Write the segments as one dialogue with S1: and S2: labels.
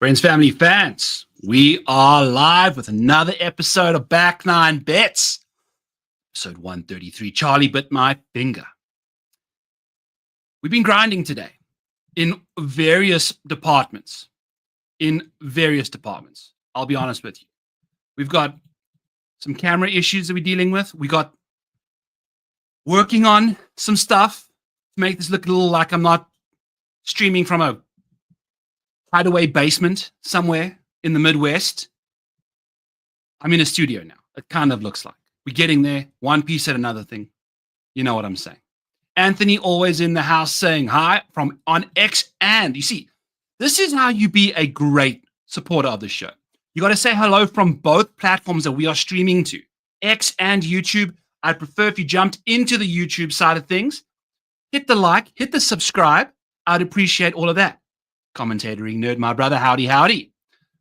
S1: Friends, family, fans, we are live with another episode of Back Nine Bets. Episode 133, Charlie bit my finger. We've been grinding today in various departments. I'll be honest with you. We've got some camera issues that we're dealing with. We got working on some stuff to make this look a little like I'm not streaming from a hideaway basement somewhere in the Midwest. I'm in a studio now. It kind of looks like. We're getting there, one piece at another thing. You know what I'm saying. Anthony always in the house saying hi from on X. And you see, this is how you be a great supporter of the show. You got to say hello from both platforms that we are streaming to, X and YouTube. I'd prefer if you jumped into the YouTube side of things. Hit the like, hit the subscribe. I'd appreciate all of that. Commentatoring nerd, my brother, howdy, howdy.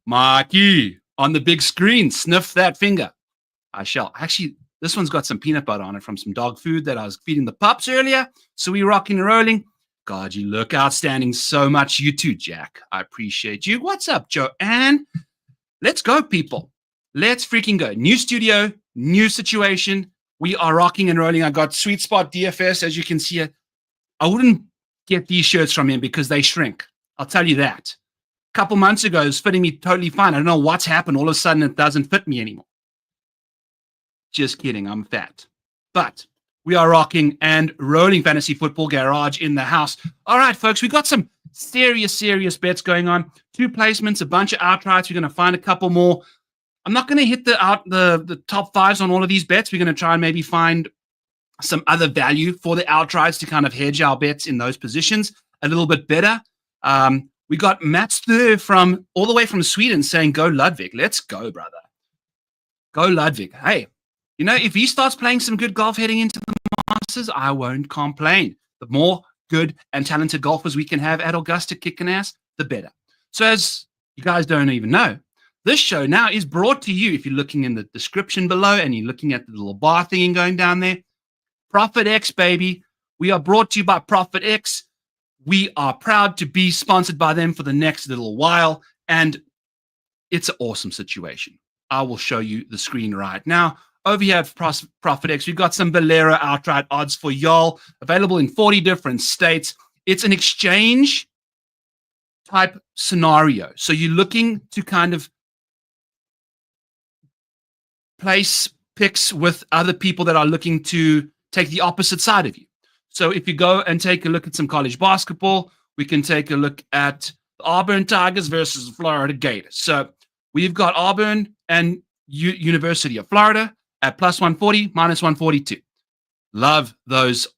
S1: Mikey, on the big screen, sniff that finger. I shall. Actually, this one's got some peanut butter on it from some dog food that I was feeding the pups earlier. So we rocking and rolling. God, you look outstanding so much. You too, Jack. I appreciate you. What's up, Joe? And let's go, people. Let's freaking go. New studio, new situation. We are rocking and rolling. I got Sweet Spot DFS, as you can see. I wouldn't get these shirts from him because they shrink. I'll tell you that. A couple months ago, it was fitting me totally fine. I don't know what's happened. All of a sudden, it doesn't fit me anymore. Just kidding. I'm fat. But we are rocking and rolling Fantasy Football Garage in the house. All right, folks, we got some serious bets going on. 2 placements, a bunch of outrights. We're going to find a couple more. I'm not going to hit the top 5s on all of these bets. We're going to try and maybe find some other value for the outrights to kind of hedge our bets in those positions a little bit better. We got Matt Stur from all the way from Sweden saying, go Ludwig. Let's go, brother. Go Ludwig. Hey, you know, if he starts playing some good golf heading into the Masters, I won't complain. The more good and talented golfers we can have at Augusta kicking ass, the better. So as you guys don't even know, this show now is brought to you, if you're looking in the description below and you're looking at the little bar thing going down there, ProfitX, baby. We are brought to you by ProfitX. We are proud to be sponsored by them for the next little while, and it's an awesome situation. I will show you the screen right now. Over here at ProfitX, we've got some Valero outright odds for y'all, available in 40 different states. It's an exchange type scenario. So you're looking to kind of place picks with other people that are looking to take the opposite side of you. So if you go and take a look at some college basketball, we can take a look at the Auburn Tigers versus Florida Gators. So we've got Auburn and University of Florida at plus 140, minus 142. Love those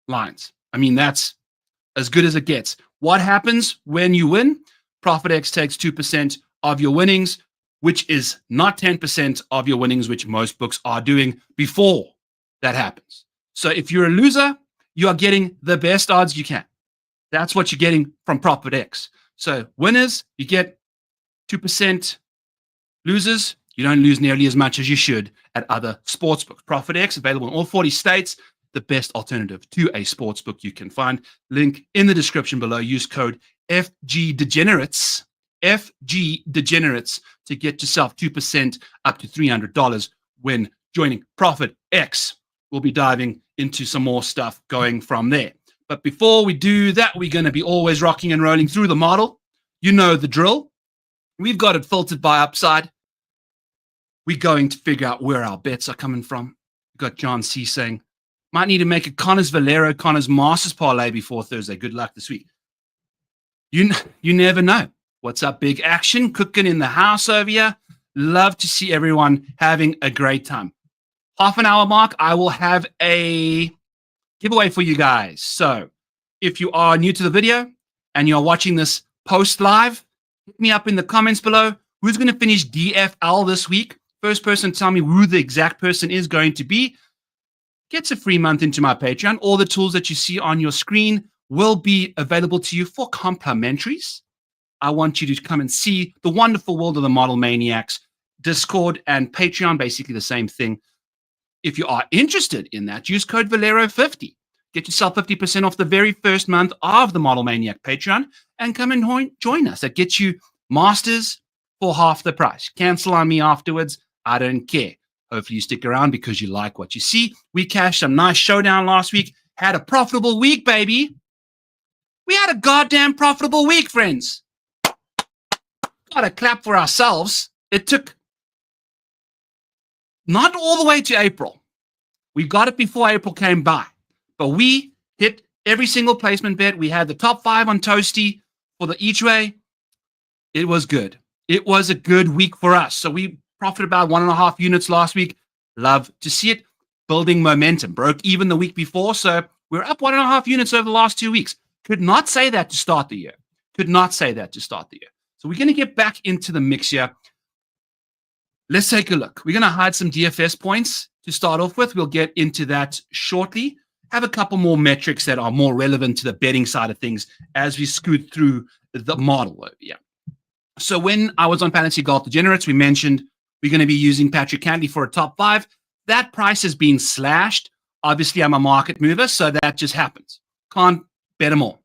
S1: lines. I mean, that's as good as it gets. What happens when you win? ProfitX takes 2% of your winnings, which is not 10% of your winnings, which most books are doing before that happens. So if you're a loser, you are getting the best odds you can. That's what you're getting from ProfitX. So winners, you get 2%. Losers, you don't lose nearly as much as you should at other sportsbooks. ProfitX, available in all 40 states, the best alternative to a sportsbook you can find. Link in the description below. Use code FGDegenerates, FGDegenerates, to get yourself 2% up to $300 when joining ProfitX. We'll be diving into some more stuff going from there. But before we do that, we're going to be always rocking and rolling through the model. You know the drill. We've got it filtered by upside. We're going to figure out where our bets are coming from. We've got John C. saying, might need to make a Connors Valero, Connors Masters parlay before Thursday. Good luck this week. You never know. What's up, big action? Cooking in the house over here. Love to see everyone having a great time. Half an hour mark, I will have a giveaway for you guys. So if you are new to the video and you're watching this post live, hit me up in the comments below. Who's going to finish DFL this week? First person to tell me who the exact person is going to be gets a free month into my Patreon. All the tools that you see on your screen will be available to you for complimentaries. I want you to come and see the wonderful world of the Model Maniacs. Discord and Patreon, basically the same thing. If you are interested in that, use code Valero50. Get yourself 50% off the very first month of the Model Maniac Patreon and come and join us. That gets you Masters for half the price. Cancel on me afterwards. I don't care. Hopefully you stick around because you like what you see. We cashed a nice showdown last week. Had a profitable week, baby. We had a goddamn profitable week, friends. Got a clap for ourselves. It took not all the way to April. We got it before April came by. But we hit every single placement bet. We had the top 5 on Toasty for the each way. It was good. It was a good week for us. So we profited about 1.5 units last week. Love to see it. Building momentum. Broke even the week before. So we're up 1.5 units over the last 2 weeks. Could not say that to start the year. Could not say that to start the year. So we're going to get back into the mix here. Let's take a look. We're going to hide some DFS points to start off with. We'll get into that shortly. Have a couple more metrics that are more relevant to the betting side of things as we scoot through the model over here. So when I was on Fantasy Golf Degenerates, we mentioned we're going to be using Patrick Cantlay for a top 5. That price has been slashed. Obviously, I'm a market mover, so that just happens. Can't bet them all.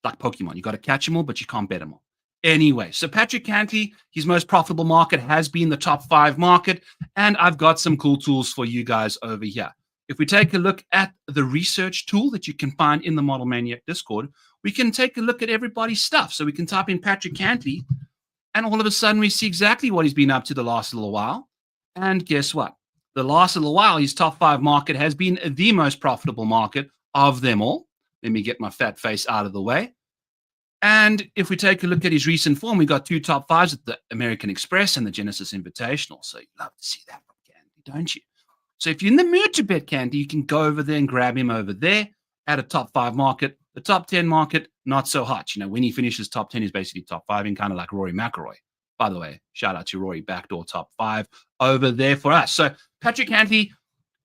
S1: Like Pokemon, you got to catch them all, but you can't bet them all. Anyway, so Patrick Cantlay, his most profitable market has been the top 5 market, and I've got some cool tools for you guys over here. If we take a look at the research tool that you can find in the Model Maniac Discord, we can take a look at everybody's stuff. So we can type in Patrick Cantlay, and all of a sudden we see exactly what he's been up to the last little while. And guess what? The last little while, his top 5 market has been the most profitable market of them all. Let me get my fat face out of the way. And if we take a look at his recent form, we got 2 top 5s at the American Express and the Genesis Invitational. So you love to see that from Cantlay, don't you? So if you're in the mood to bet Cantlay, you can go over there and grab him over there at a top 5 market. The top 10 market, not so hot. You know, when he finishes top 10, he's basically top 5 and kind of like Rory McIlroy. By the way, shout out to Rory, backdoor top 5 over there for us. So Patrick Cantlay,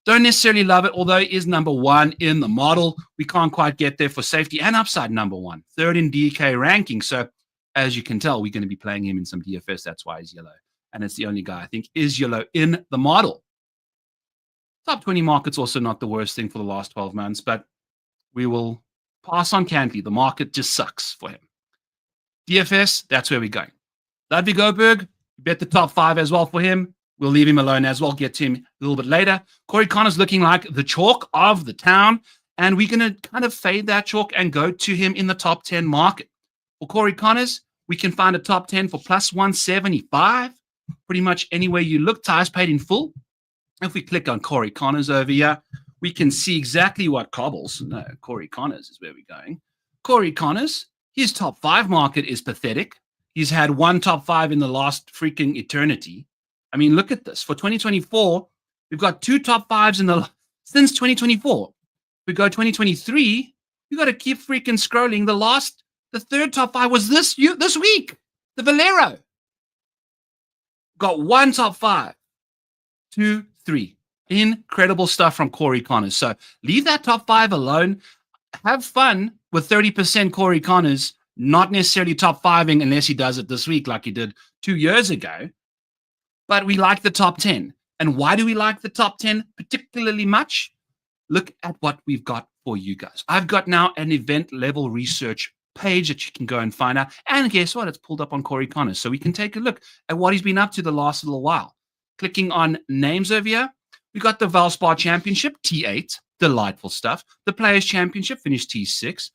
S1: don't necessarily love it, although he is number 1 in the model. We can't quite get there for safety and upside number 1. 3rd in DK ranking. So as you can tell, we're going to be playing him in some DFS. That's why he's yellow. And it's the only guy I think is yellow in the model. Top 20 market's also not the worst thing for the last 12 months, but we will pass on Cantlay. The market just sucks for him. DFS, that's where we're going. Ludwig Oberg, bet the top 5 as well for him. We'll leave him alone as well. Get to him a little bit later. Corey Connors looking like the chalk of the town. And we're going to kind of fade that chalk and go to him in the top 10 market. For Corey Connors, we can find a top 10 for plus 175. Pretty much anywhere you look, tires paid in full. If we click on Corey Connors over here, we can see exactly what cobbles. No, Corey Connors is where we're going. Corey Connors, his top 5 market is pathetic. He's had 1 top 5 in the last freaking eternity. I mean, look at this. For 2024, we've got 2 top 5s since 2024. We go 2023, you got to keep freaking scrolling. The 3rd top 5 was this week. The Valero. Got 1 top 5. 2, 3. Incredible stuff from Corey Connors. So leave that top 5 alone. Have fun with 30% Corey Connors, not necessarily top 5ing unless he does it this week like he did 2 years ago. But we like the top 10. And why do we like the top 10 particularly much? Look at what we've got for you guys. I've got now an event level research page that you can go and find out. And guess what? It's pulled up on Corey Connors. So we can take a look at what he's been up to the last little while. Clicking on names over here, we got the Valspar Championship, T8. Delightful stuff. The Players Championship finished T6.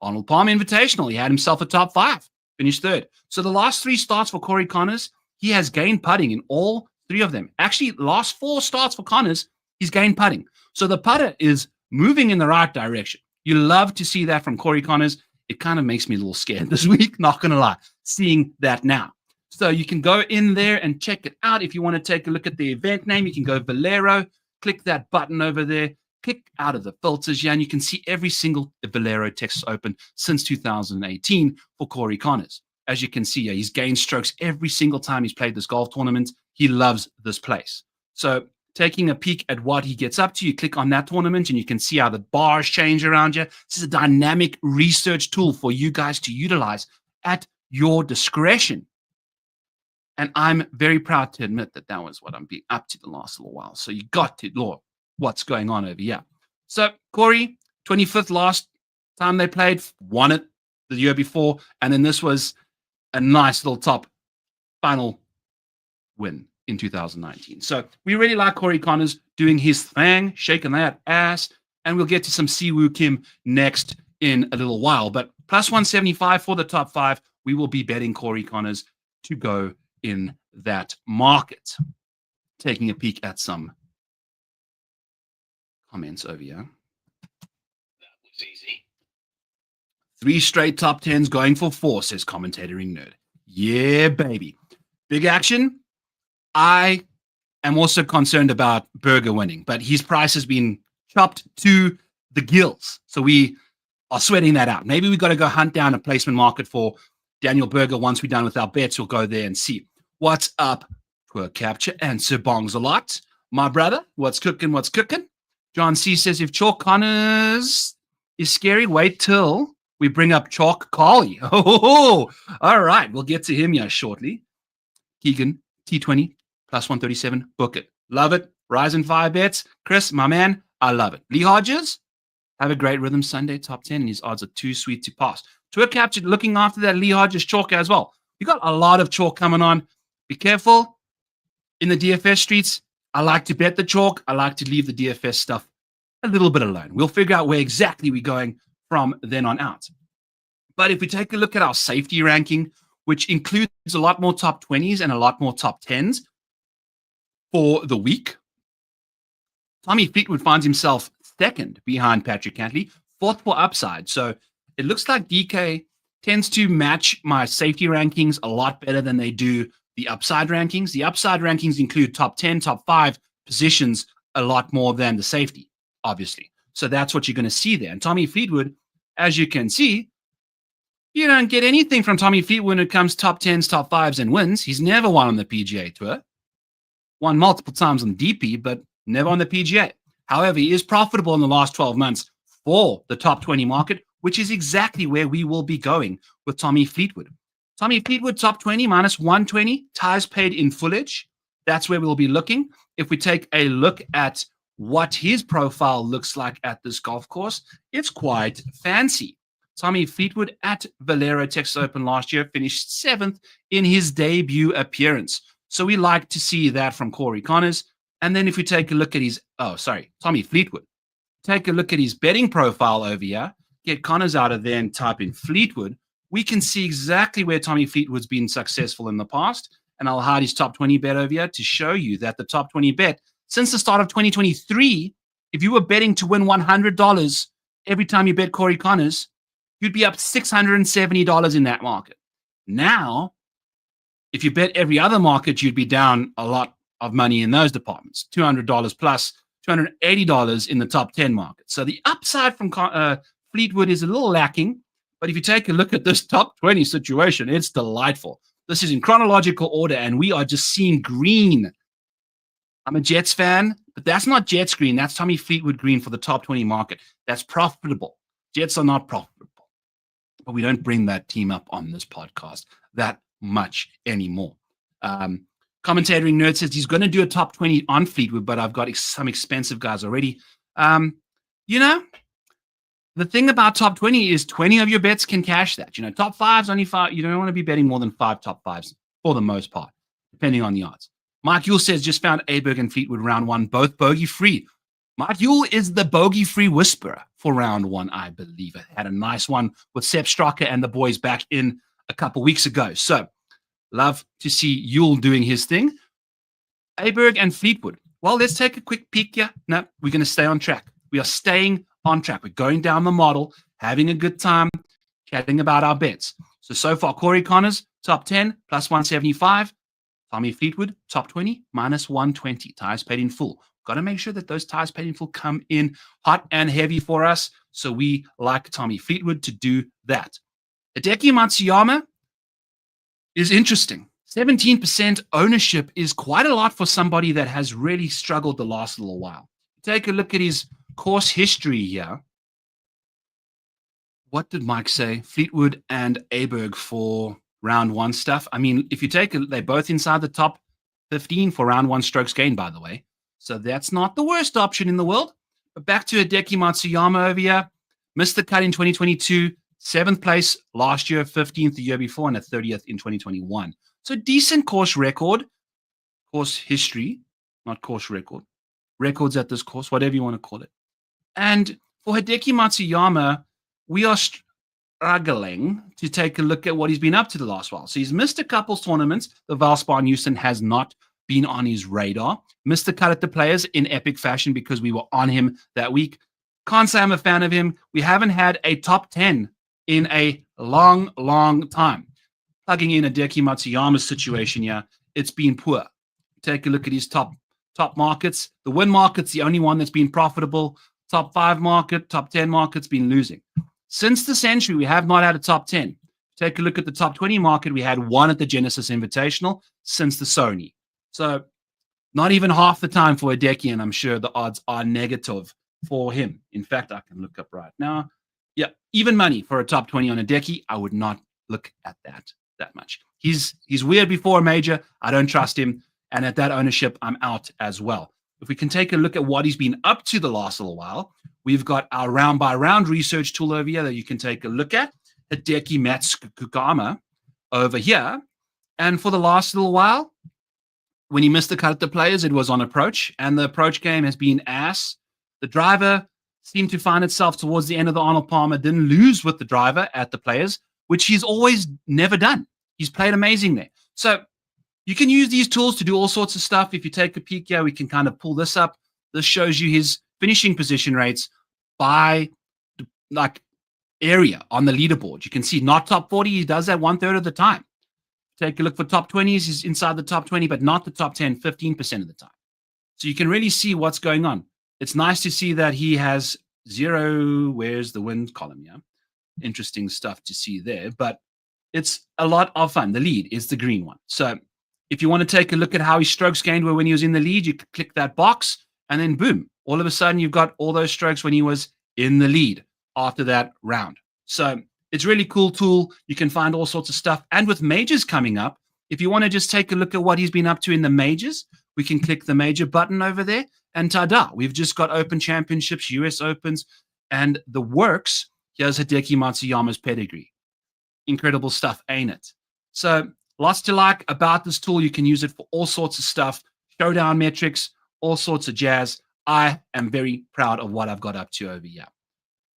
S1: Arnold Palmer Invitational, he had himself a top 5. Finished 3rd. So the last 3 starts for Corey Connors, he has gained putting in all 3 of them. Actually, last 4 starts for Connors, he's gained putting. So the putter is moving in the right direction. You love to see that from Corey Connors. It kind of makes me a little scared this week, not going to lie, seeing that now. So you can go in there and check it out. If you want to take a look at the event name, you can go Valero, click that button over there, click out of the filters here, and you can see every single Valero Texas Open since 2018 for Corey Connors. As you can see here, he's gained strokes every single time he's played this golf tournament. He loves this place. So taking a peek at what he gets up to, you click on that tournament and you can see how the bars change around you. This is a dynamic research tool for you guys to utilize at your discretion. And I'm very proud to admit that that was what I'm being up to the last little while. So you got to look what's going on over here. So Corey, 25th last time they played, won it the year before. And then this was a nice little top final win in 2019. So we really like Corey Conners doing his thing, shaking that ass, and we'll get to some Siwoo Kim next in a little while. But plus 175 for the top 5. We will be betting Corey Conners to go in that market. Taking a peek at some comments over here. That was easy. 3 straight top 10s going for 4, says Commentatoring Nerd. Yeah, baby. Big action. I am also concerned about Berger winning, but his price has been chopped to the gills. So we are sweating that out. Maybe we got to go hunt down a placement market for Daniel Berger. Once we're done with our bets, we'll go there and see what's up. Twerk Capture and Sir Bongs a lot. My brother, what's cooking? What's cooking? John C says, if Chalk Connors is scary, wait till we bring up Chalk Cauley. Oh, all right. We'll get to him here shortly. Keegan, T20, plus 137. Book it. Love it. Rise in 5 bets. Chris, my man, I love it. Lee Hodges, have a great rhythm Sunday, top 10, and his odds are too sweet to pass. Twerk Capture looking after that Lee Hodges chalk as well. You got a lot of chalk coming on. Be careful. In the DFS streets, I like to bet the chalk. I like to leave the DFS stuff a little bit alone. We'll figure out where exactly we're going from then on out. But if we take a look at our safety ranking, which includes a lot more top 20s and a lot more top 10s for the week, Tommy Fleetwood finds himself second behind Patrick Cantlay, 4th for upside. So it looks like DK tends to match my safety rankings a lot better than they do the upside rankings. The upside rankings include top 10, top 5 positions a lot more than the safety, obviously. So that's what you're going to see there. And Tommy Fleetwood, as you can see, you don't get anything from Tommy Fleetwood when it comes top 10s, top 5s, and wins. He's never won on the PGA Tour. Won multiple times on DP, but never on the PGA. However, he is profitable in the last 12 months for the top 20 market, which is exactly where we will be going with Tommy Fleetwood. Tommy Fleetwood, top 20, minus 120, ties paid in fullage. That's where we'll be looking. If we take a look at what his profile looks like at this golf course, it's quite fancy. Tommy Fleetwood at Valero Texas Open last year finished 7th in his debut appearance. So we like to see that from Corey Conners. And then if we take a look at his, Tommy Fleetwood, take a look at his betting profile over here, get Conners out of there and type in Fleetwood, we can see exactly where Tommy Fleetwood's been successful in the past. And I'll hide his top 20 bet over here to show you that the top 20 bet since the start of 2023, if you were betting to win $100 every time you bet Corey Conners, you'd be up $670 in that market. Now, if you bet every other market, you'd be down a lot of money in those departments, $200 plus $280 in the top 10 market. So the upside from Fleetwood is a little lacking. But if you take a look at this top 20 situation, it's delightful. This is in chronological order, and we are just seeing green. I'm a Jets fan, but that's not Jets green. That's Tommy Fleetwood green for the top 20 market. That's profitable. Jets are not profitable. But we don't bring that team up on this podcast that much anymore. Commentating Nerd says he's going to do a top 20 on Fleetwood, but I've got some expensive guys already. The thing about top 20 is 20 of your bets can cash that. Top 5s, only 5. You don't want to be betting more than 5 top 5s for the most part, depending on the odds. Mike Yule says, just found Aberg and Fleetwood round 1, both bogey-free. Mike Yule is the bogey-free whisperer for round 1, I believe. I had a nice one with Sepp Straka and the boys back in a couple weeks ago. So, love to see Yule doing his thing. Aberg and Fleetwood. Well, let's take a quick peek here. No, we're going to stay on track. We are staying on track. We're going down the model, having a good time, chatting about our bets. So far, Corey Conners, top 10, plus 175. Tommy Fleetwood, top 20, minus 120. Ties paid in full. Got to make sure that those ties paid in full come in hot and heavy for us. So we like Tommy Fleetwood to do that. Hideki Matsuyama is interesting. 17% ownership is quite a lot for somebody that has really struggled the last little while. Take a look at his course history here. What did Mike say? Fleetwood and Aberg for round 1 stuff. I mean, if you take they're both inside the top 15 for round 1 strokes gained, by the way. So that's not the worst option in the world. But back to Hideki Matsuyama over here. Missed the cut in 2022. 7th place last year, 15th the year before, and a 30th in 2021. So decent course record, course history, not course record. Records at this course, whatever you want to call it. And for Hideki Matsuyama, we are struggling to take a look at what he's been up to the last while. So he's missed a couple tournaments. The Valspar in Houston has not been on his radar. Missed the cut at the Players in epic fashion because we were on him that week. Can't say I'm a fan of him. We haven't had a top 10 in a long, long time. Plugging in Hideki Matsuyama's situation here, it's been poor. Take a look at his top markets. The win market's the only one that's been profitable. Top 5 market, top 10 market's been losing. Since the century, we have not had a top 10. Take a look at the top 20 market. We had one at the Genesis Invitational since the Sony. So not even half the time for Hideki, and I'm sure the odds are negative for him. In fact, I can look up right now. Yeah, even money for a top 20 on Hideki, I would not look at that much. He's weird before a major. I don't trust him. And at that ownership, I'm out as well. If we can take a look at what he's been up to the last little while, we've got our round-by-round research tool over here that you can take a look at. Hideki Matsuyama over here. And for the last little while, when he missed the cut at the Players, it was on approach. And the approach game has been ass. The driver seemed to find itself towards the end of the Arnold Palmer. Didn't lose with the driver at the Players, which he's always never done. He's played amazing there. So you can use these tools to do all sorts of stuff. If you take a peek here, we can kind of pull this up. This shows you his finishing position rates by like area on the leaderboard. You can see not top 40. He does that 1/3 of the time. Take a look for top 20s. He's inside the top 20, but not the top 10, 15% of the time. So you can really see what's going on. It's nice to see that he has 0. Where's the win column? Yeah. Interesting stuff to see there, but it's a lot of fun. The lead is the green one. So if you want to take a look at how his strokes gained were when he was in the lead, you click that box and then boom, all of a sudden you've got all those strokes when he was in the lead after that round. So it's a really cool tool. You can find all sorts of stuff. And with majors coming up, if you want to just take a look at what he's been up to in the majors, we can click the major button over there and ta-da, we've just got Open Championships, US Opens, and the works. Here's Hideki Matsuyama's pedigree. Incredible stuff, ain't it? So lots to like about this tool. You can use it for all sorts of stuff, showdown metrics, all sorts of jazz. I am very proud of what I've got up to over here.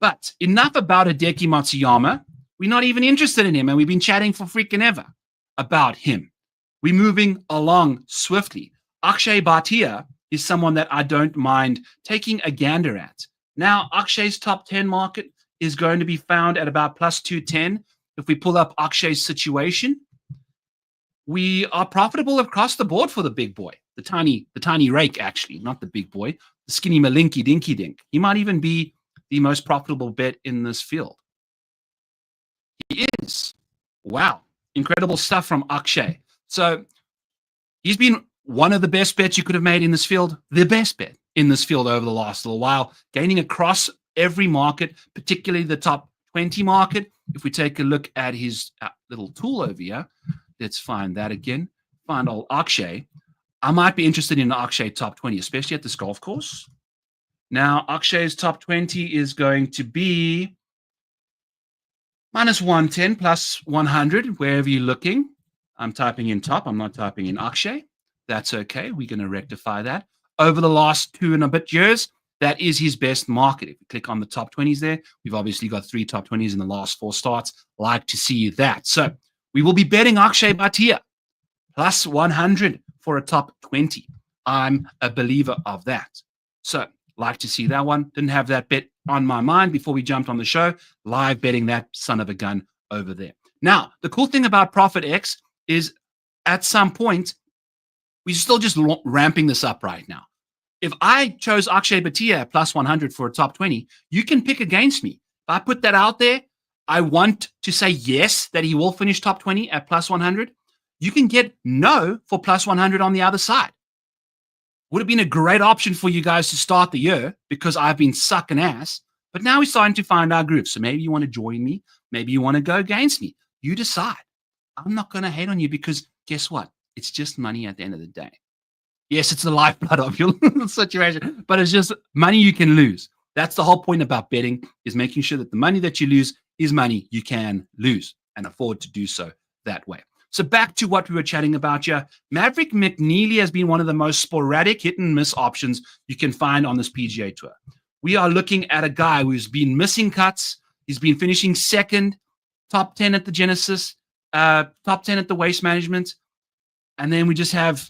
S1: But enough about Hideki Matsuyama. We're not even interested in him, and we've been chatting for freaking ever about him. We're moving along swiftly. Akshay Bhatia is someone that I don't mind taking a gander at. Now, Akshay's top 10 market is going to be found at about plus 210. If we pull up Akshay's situation, we are profitable across the board for the big boy, the tiny rake, actually, not the big boy, the skinny malinky dinky dink. He might even be the most profitable bet in this field. He is. Wow. Incredible stuff from Akshay. So he's been one of the best bets you could have made in this field, the best bet in this field over the last little while, gaining across every market, particularly the top 20 market. If we take a look at his little tool over here, let's find that again. Find old Akshay. I might be interested in the Akshay top 20, especially at this golf course. Now, Akshay's top 20 is going to be minus 110, plus 100, wherever you're looking. I'm typing in top. I'm not typing in Akshay. That's okay. We're going to rectify that. Over the last 2 and a bit years, that is his best market. If we click on the top 20s there, we've obviously got 3 top 20s in the last 4 starts. Like to see that. So we will be betting Akshay Bhatia plus 100 for a top 20. I'm a believer of that. So like to see that one. Didn't have that bet on my mind before we jumped on the show. Live betting that son of a gun over there. Now, the cool thing about ProfitX is at some point, we're still just ramping this up right now. If I chose Akshay Bhatia at plus 100 for a top 20, you can pick against me. If I put that out there, I want to say yes, that he will finish top 20 at plus 100. You can get no for plus 100 on the other side. Would have been a great option for you guys to start the year because I've been sucking ass. But now we're starting to find our groove. So maybe you want to join me. Maybe you want to go against me. You decide. I'm not going to hate on you because guess what? It's just money at the end of the day. Yes, it's the lifeblood of your situation, but it's just money you can lose. That's the whole point about betting, is making sure that the money that you lose is money you can lose and afford to do so that way. So back to what we were chatting about here. Maverick McNealy has been one of the most sporadic hit and miss options you can find on this PGA Tour. We are looking at a guy who's been missing cuts. He's been finishing second, top 10 at the Genesis, top 10 at the Waste Management. And then we just have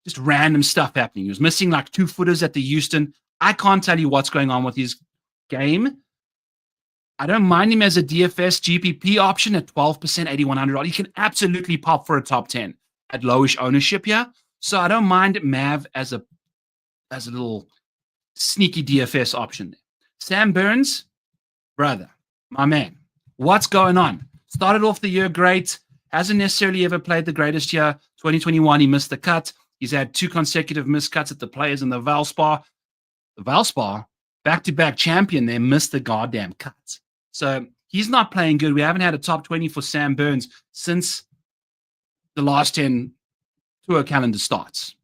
S1: just random stuff happening. He was missing like 2-footers at the Houston. I can't tell you what's going on with his game. I don't mind him as a DFS GPP option at 12%, $8,100. He can absolutely pop for a top 10 at lowish ownership here. So I don't mind Mav as a little sneaky DFS option there. Sam Burns, brother, my man, what's going on? Started off the year great. Hasn't necessarily ever played the greatest year. 2021, he missed the cut. He's had 2 consecutive missed cuts at the Players and the Valspar. The Valspar, back-to-back champion, they missed the goddamn cuts. So he's not playing good. We haven't had a top 20 for Sam Burns since the last 10 tour calendar starts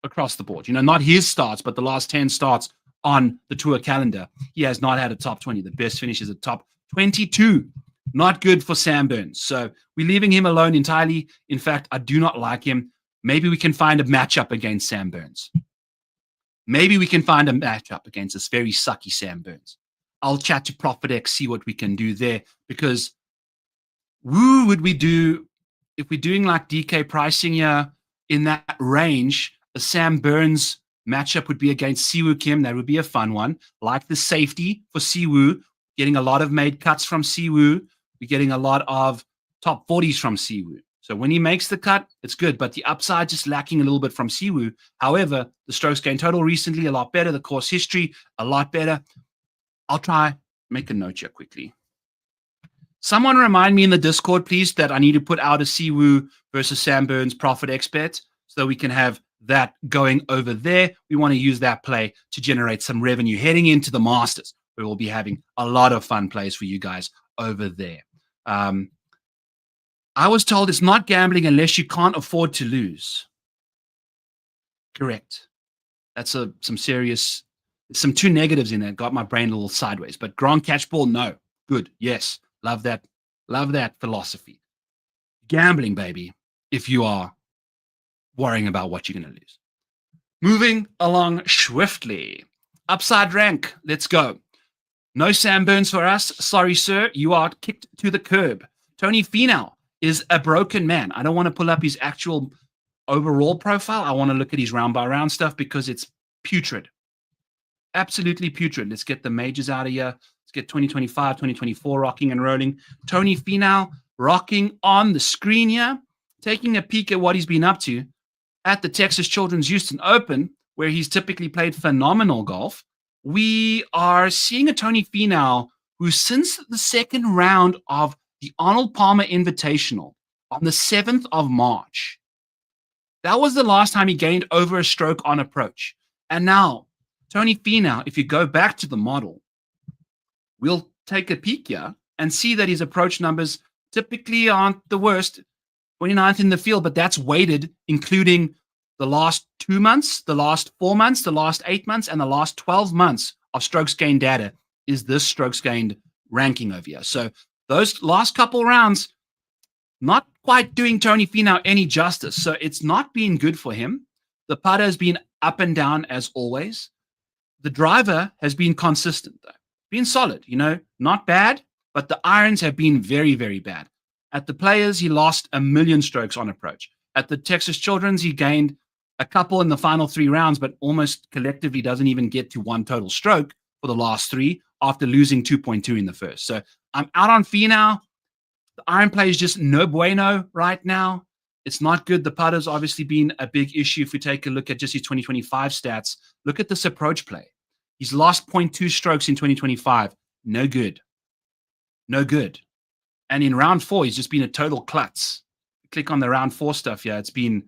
S1: across the board. You know, not his starts, but the last 10 starts on the tour calendar. He has not had a top 20. The best finish is a top 22. Not good for Sam Burns. So we're leaving him alone entirely. In fact, I do not like him. Maybe we can find a matchup against Sam Burns. Maybe we can find a matchup against this very sucky Sam Burns. I'll chat to ProfitX, see what we can do there, because who would we do if we're doing like DK pricing here in that range? A Sam Burns matchup would be against Siwoo Kim. That would be a fun one. Like the safety for Siwoo, getting a lot of made cuts from Siwoo. We're getting a lot of top 40s from Siwoo. So when he makes the cut, it's good, but the upside just lacking a little bit from Siwoo. However, the strokes gain total recently, a lot better. The course history, a lot better. I'll try make a note here quickly. Someone remind me in the Discord, please, that I need to put out a Siwoo versus Sam Burns ProfitX bet so we can have that going over there. We want to use that play to generate some revenue heading into the Masters. We will be having a lot of fun plays for you guys over there. I was told it's not gambling unless you can't afford to lose. Correct. That's some serious, some 2 negatives in there. Got my brain a little sideways. But Gronk catch ball, no. Good. Yes. Love that. Love that philosophy. Gambling, baby, if you are worrying about what you're going to lose. Moving along swiftly. Upside rank. Let's go. No Sam Burns for us. Sorry, sir. You are kicked to the curb. Tony Finau is a broken man. I don't want to pull up his actual overall profile. I want to look at his round by round stuff because it's putrid. Absolutely putrid. Let's get the majors out of here. Let's get 2025, 2024 rocking and rolling. Tony Finau rocking on the screen here, taking a peek at what he's been up to at the Texas Children's Houston Open, where he's typically played phenomenal golf. We are seeing a Tony Finau who, since the second round of the Arnold Palmer Invitational on the 7th of March, that was the last time he gained over a stroke on approach. And now, Tony Finau, if you go back to the model, we'll take a peek here and see that his approach numbers typically aren't the worst. 29th in the field, but that's weighted, including the last 2 months, the last 4 months, the last 8 months, and the last 12 months of strokes gained data is this strokes gained ranking over here. So those last couple rounds, not quite doing Tony Finau any justice. So it's not been good for him. The putter has been up and down as always. The driver has been consistent, though. Been solid, you know, not bad, but the irons have been very, very bad. At the Players, he lost 1 million strokes on approach. At the Texas Children's, he gained a couple in the final 3 rounds, but almost collectively doesn't even get to 1 total stroke for the last 3 after losing 2.2 in the first. So I'm out on Finau. The iron play is just no bueno right now. It's not good. The putter's obviously been a big issue. If we take a look at just his 2025 stats, look at this approach play. He's lost 0.2 strokes in 2025. No good. No good. And in round 4, he's just been a total klutz. Click on the round 4 stuff here. It's been,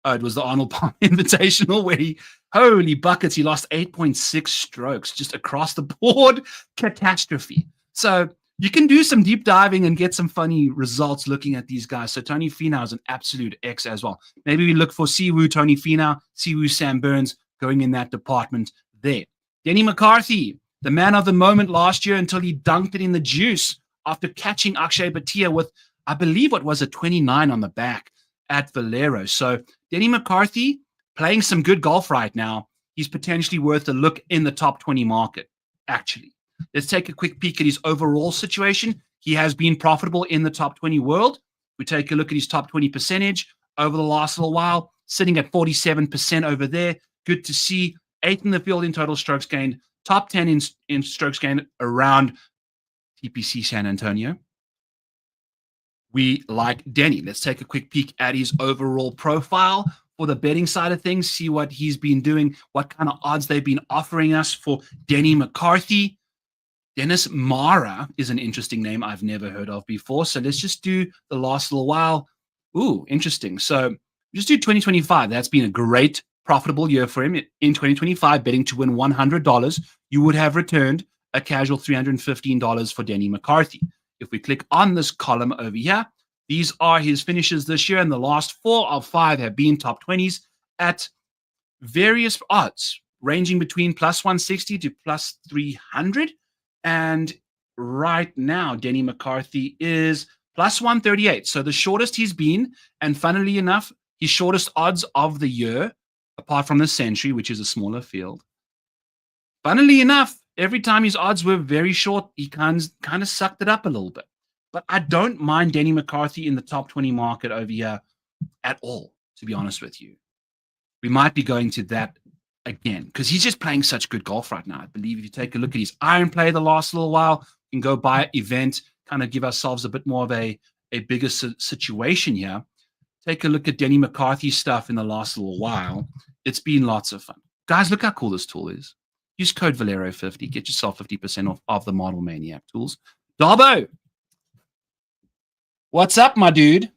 S1: it was the Arnold Palmer Invitational where he, holy buckets, he lost 8.6 strokes just across the board. Catastrophe. So you can do some deep diving and get some funny results looking at these guys. So Tony Finau is an absolute X as well. Maybe we look for Siwoo, Tony Finau, Siwoo, Sam Burns going in that department there. Denny McCarthy, the man of the moment last year until he dunked it in the juice after catching Akshay Bhatia with, I believe, what was a 29 on the back at Valero. So Denny McCarthy playing some good golf right now. He's potentially worth a look in the top 20 market, actually. Let's take a quick peek at his overall situation. He has been profitable in the top 20 world. We take a look at his top 20 percentage over the last little while, sitting at 47% over there. Good to see. 8th in the field in total strokes gained, top 10 in strokes gained around TPC San Antonio. We like Denny. Let's take a quick peek at his overall profile for the betting side of things, see what he's been doing, what kind of odds they've been offering us for Denny McCarthy. Dennis Mara is an interesting name I've never heard of before. So let's just do the last little while. Ooh, interesting. So just do 2025. That's been a great profitable year for him. In 2025, betting to win $100, you would have returned a casual $315 for Denny McCarthy. If we click on this column over here, these are his finishes this year, and the last 4 of 5 have been top 20s at various odds, ranging between plus 160 to plus 300. And right now, Denny McCarthy is plus 138. So the shortest he's been, and funnily enough, his shortest odds of the year, apart from the Century, which is a smaller field. Funnily enough, every time his odds were very short, he kind of sucked it up a little bit. But I don't mind Denny McCarthy in the top 20 market over here at all, to be honest with you. We might be going to that again because he's just playing such good golf right now. I believe if you take a look at his iron play the last little while, we can go by event, kind of give ourselves a bit more of a bigger situation here. Take a look at Denny McCarthy's stuff in the last little while. It's been lots of fun. Guys, look how cool this tool is. Use code Valero50. Get yourself 50% off of the Model Maniac tools. Darbo, what's up, my dude?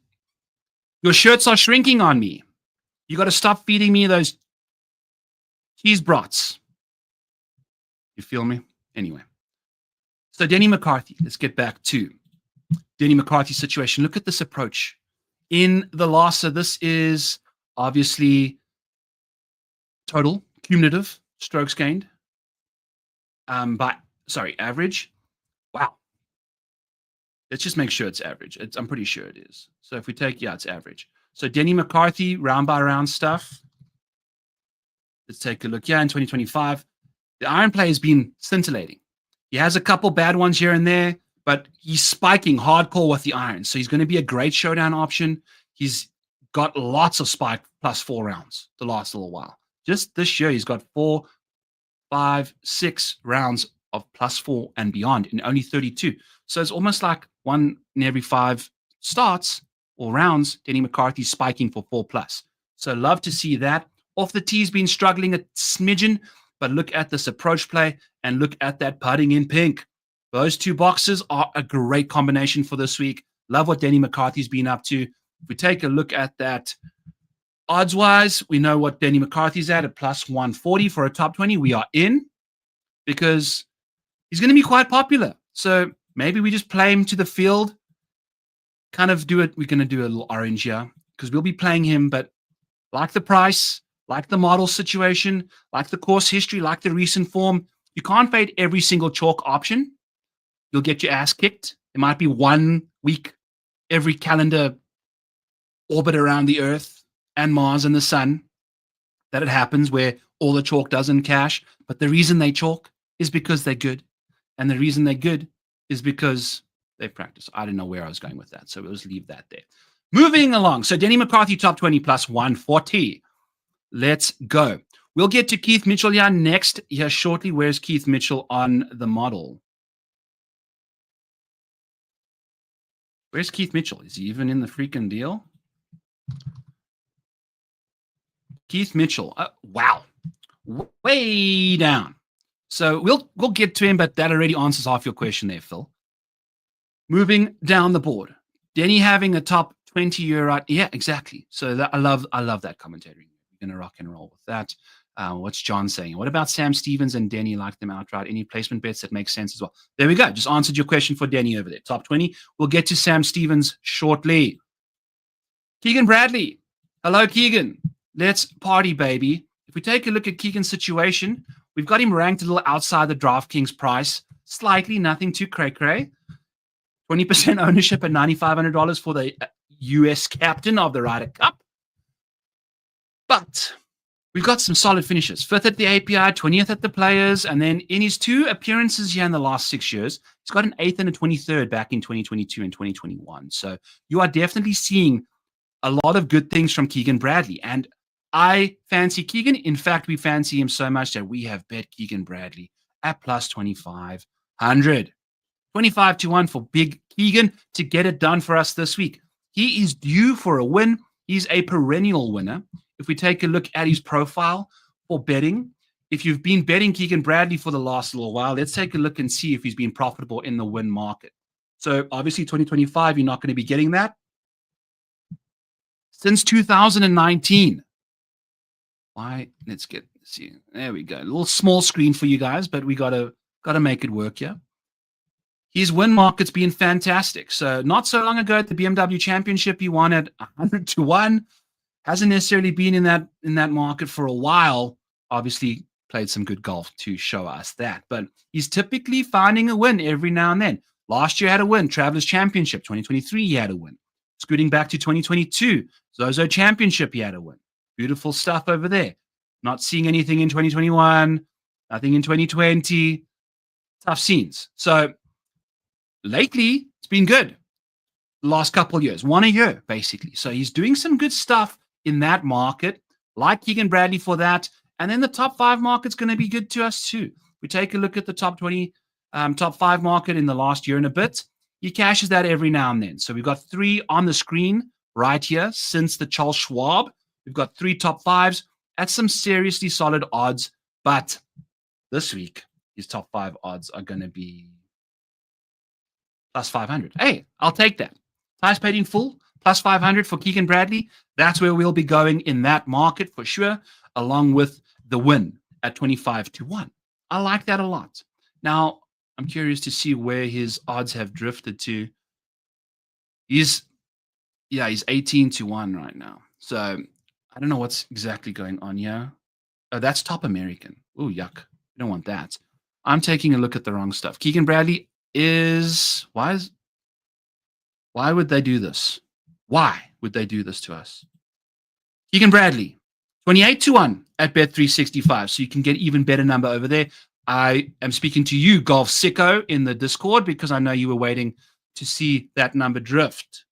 S1: Your shirts are shrinking on me. You got to stop feeding me those cheese brats. You feel me? Anyway. So Denny McCarthy, let's get back to Denny McCarthy's situation. Look at this approach. In the last, so this is obviously total cumulative strokes gained average. Wow. Let's just make sure it's average. I'm pretty sure it is. So if we take, it's average. So Denny McCarthy, round by round stuff. Let's take a look here in 2025. The iron play has been scintillating. He has a couple bad ones here and there, but he's spiking hardcore with the iron. So he's going to be a great showdown option. He's got lots of spike plus 4 rounds the last little while. Just this year, he's got 4, 5, 6 rounds of plus 4 and beyond in only 32. So it's almost like 1 in every 5 starts or rounds, Denny McCarthy spiking for 4 plus. So love to see that. Off the tee's been struggling a smidgen, but look at this approach play and look at that putting in pink. Those 2 boxes are a great combination for this week. Love what Denny McCarthy's been up to. If we take a look at that odds-wise, we know what Denny McCarthy's at plus 140 for a top 20. We are in because he's going to be quite popular. So maybe we just play him to the field, kind of do it. We're going to do a little orange here because we'll be playing him, but like the price, like the model situation, like the course history, like the recent form, you can't fade every single chalk option. You'll get your ass kicked. It might be 1 week every calendar orbit around the Earth and Mars and the sun that it happens where all the chalk doesn't cash. But the reason they chalk is because they're good. And the reason they're good is because they practice. I don't know where I was going with that, so we'll just leave that there. Moving along. So Denny McCarthy, top 20 plus 140. Let's go. We'll get to Keith Mitchell here next here shortly. Where's Keith Mitchell on the model? Where's Keith Mitchell? Is he even in the freaking deal? Keith Mitchell. Wow. Way down. So we'll get to him, but that already answers half your question there, Phil. Moving down the board. Denny having a top 20 year right. Yeah, exactly. So that, I love that commentary. We're gonna rock and roll with that. What's John saying? What about Sam Stevens and Denny? Like them outright? Any placement bets that make sense as well? There we go. Just answered your question for Denny over there. Top 20. We'll get to Sam Stevens shortly. Keegan Bradley. Hello, Keegan. Let's party, baby. If we take a look at Keegan's situation, we've got him ranked a little outside the DraftKings price. Slightly, nothing too cray-cray. 20% ownership at $9,500 for the US captain of the Ryder Cup. But we've got some solid finishes. 5th at the API, 20th at the Players, and then in his 2 appearances here in the last 6 years, he's got an 8th and a 23rd back in 2022 and 2021. So you are definitely seeing a lot of good things from Keegan Bradley. And I fancy Keegan. In fact, we fancy him so much that we have bet Keegan Bradley at plus 2,500. 25 to 1 for big Keegan to get it done for us this week. He is due for a win. He's a perennial winner. If we take a look at his profile for betting, if you've been betting Keegan Bradley for the last little while, let's take a look and see if he's been profitable in the win market. So obviously 2025, you're not going to be getting that. Since 2019. Why? Let's see. There we go. A little small screen for you guys, but we gotta make it work here. His win market's been fantastic. So not so long ago at the BMW Championship, he won at 100 to 1. Hasn't necessarily been in that market for a while. Obviously played some good golf to show us that. But he's typically finding a win every now and then. Last year had a win, Travelers Championship. 2023 he had a win. Scooting back to 2022, Zozo Championship he had a win. Beautiful stuff over there. Not seeing anything in 2021, nothing in 2020. Tough scenes. So lately, it's been good. The last couple of years, 1 a year, basically. So he's doing some good stuff in that market, like Keegan Bradley for that. And then the top 5 market's going to be good to us too. We take a look at the top 20, top 5 market in the last year and a bit. He cashes that every now and then. So we've got 3 on the screen right here since the Charles Schwab. We've got 3 top 5s at some seriously solid odds. But this week, his top 5 odds are going to be plus 500. Hey, I'll take that. Price paid in full, plus 500 for Keegan Bradley. That's where we'll be going in that market for sure, along with the win at 25 to 1. I like that a lot. Now, I'm curious to see where his odds have drifted to. He's 18 to 1 right now. So I don't know what's exactly going on here. Oh, that's top American. Oh, yuck. We don't want that. I'm taking a look at the wrong stuff. Keegan Bradley why would they do this? Why would they do this to us? Keegan Bradley, 28 to 1 at Bet365. So you can get even better number over there. I am speaking to you, Golf Sicko, in the Discord because I know you were waiting to see that number drift.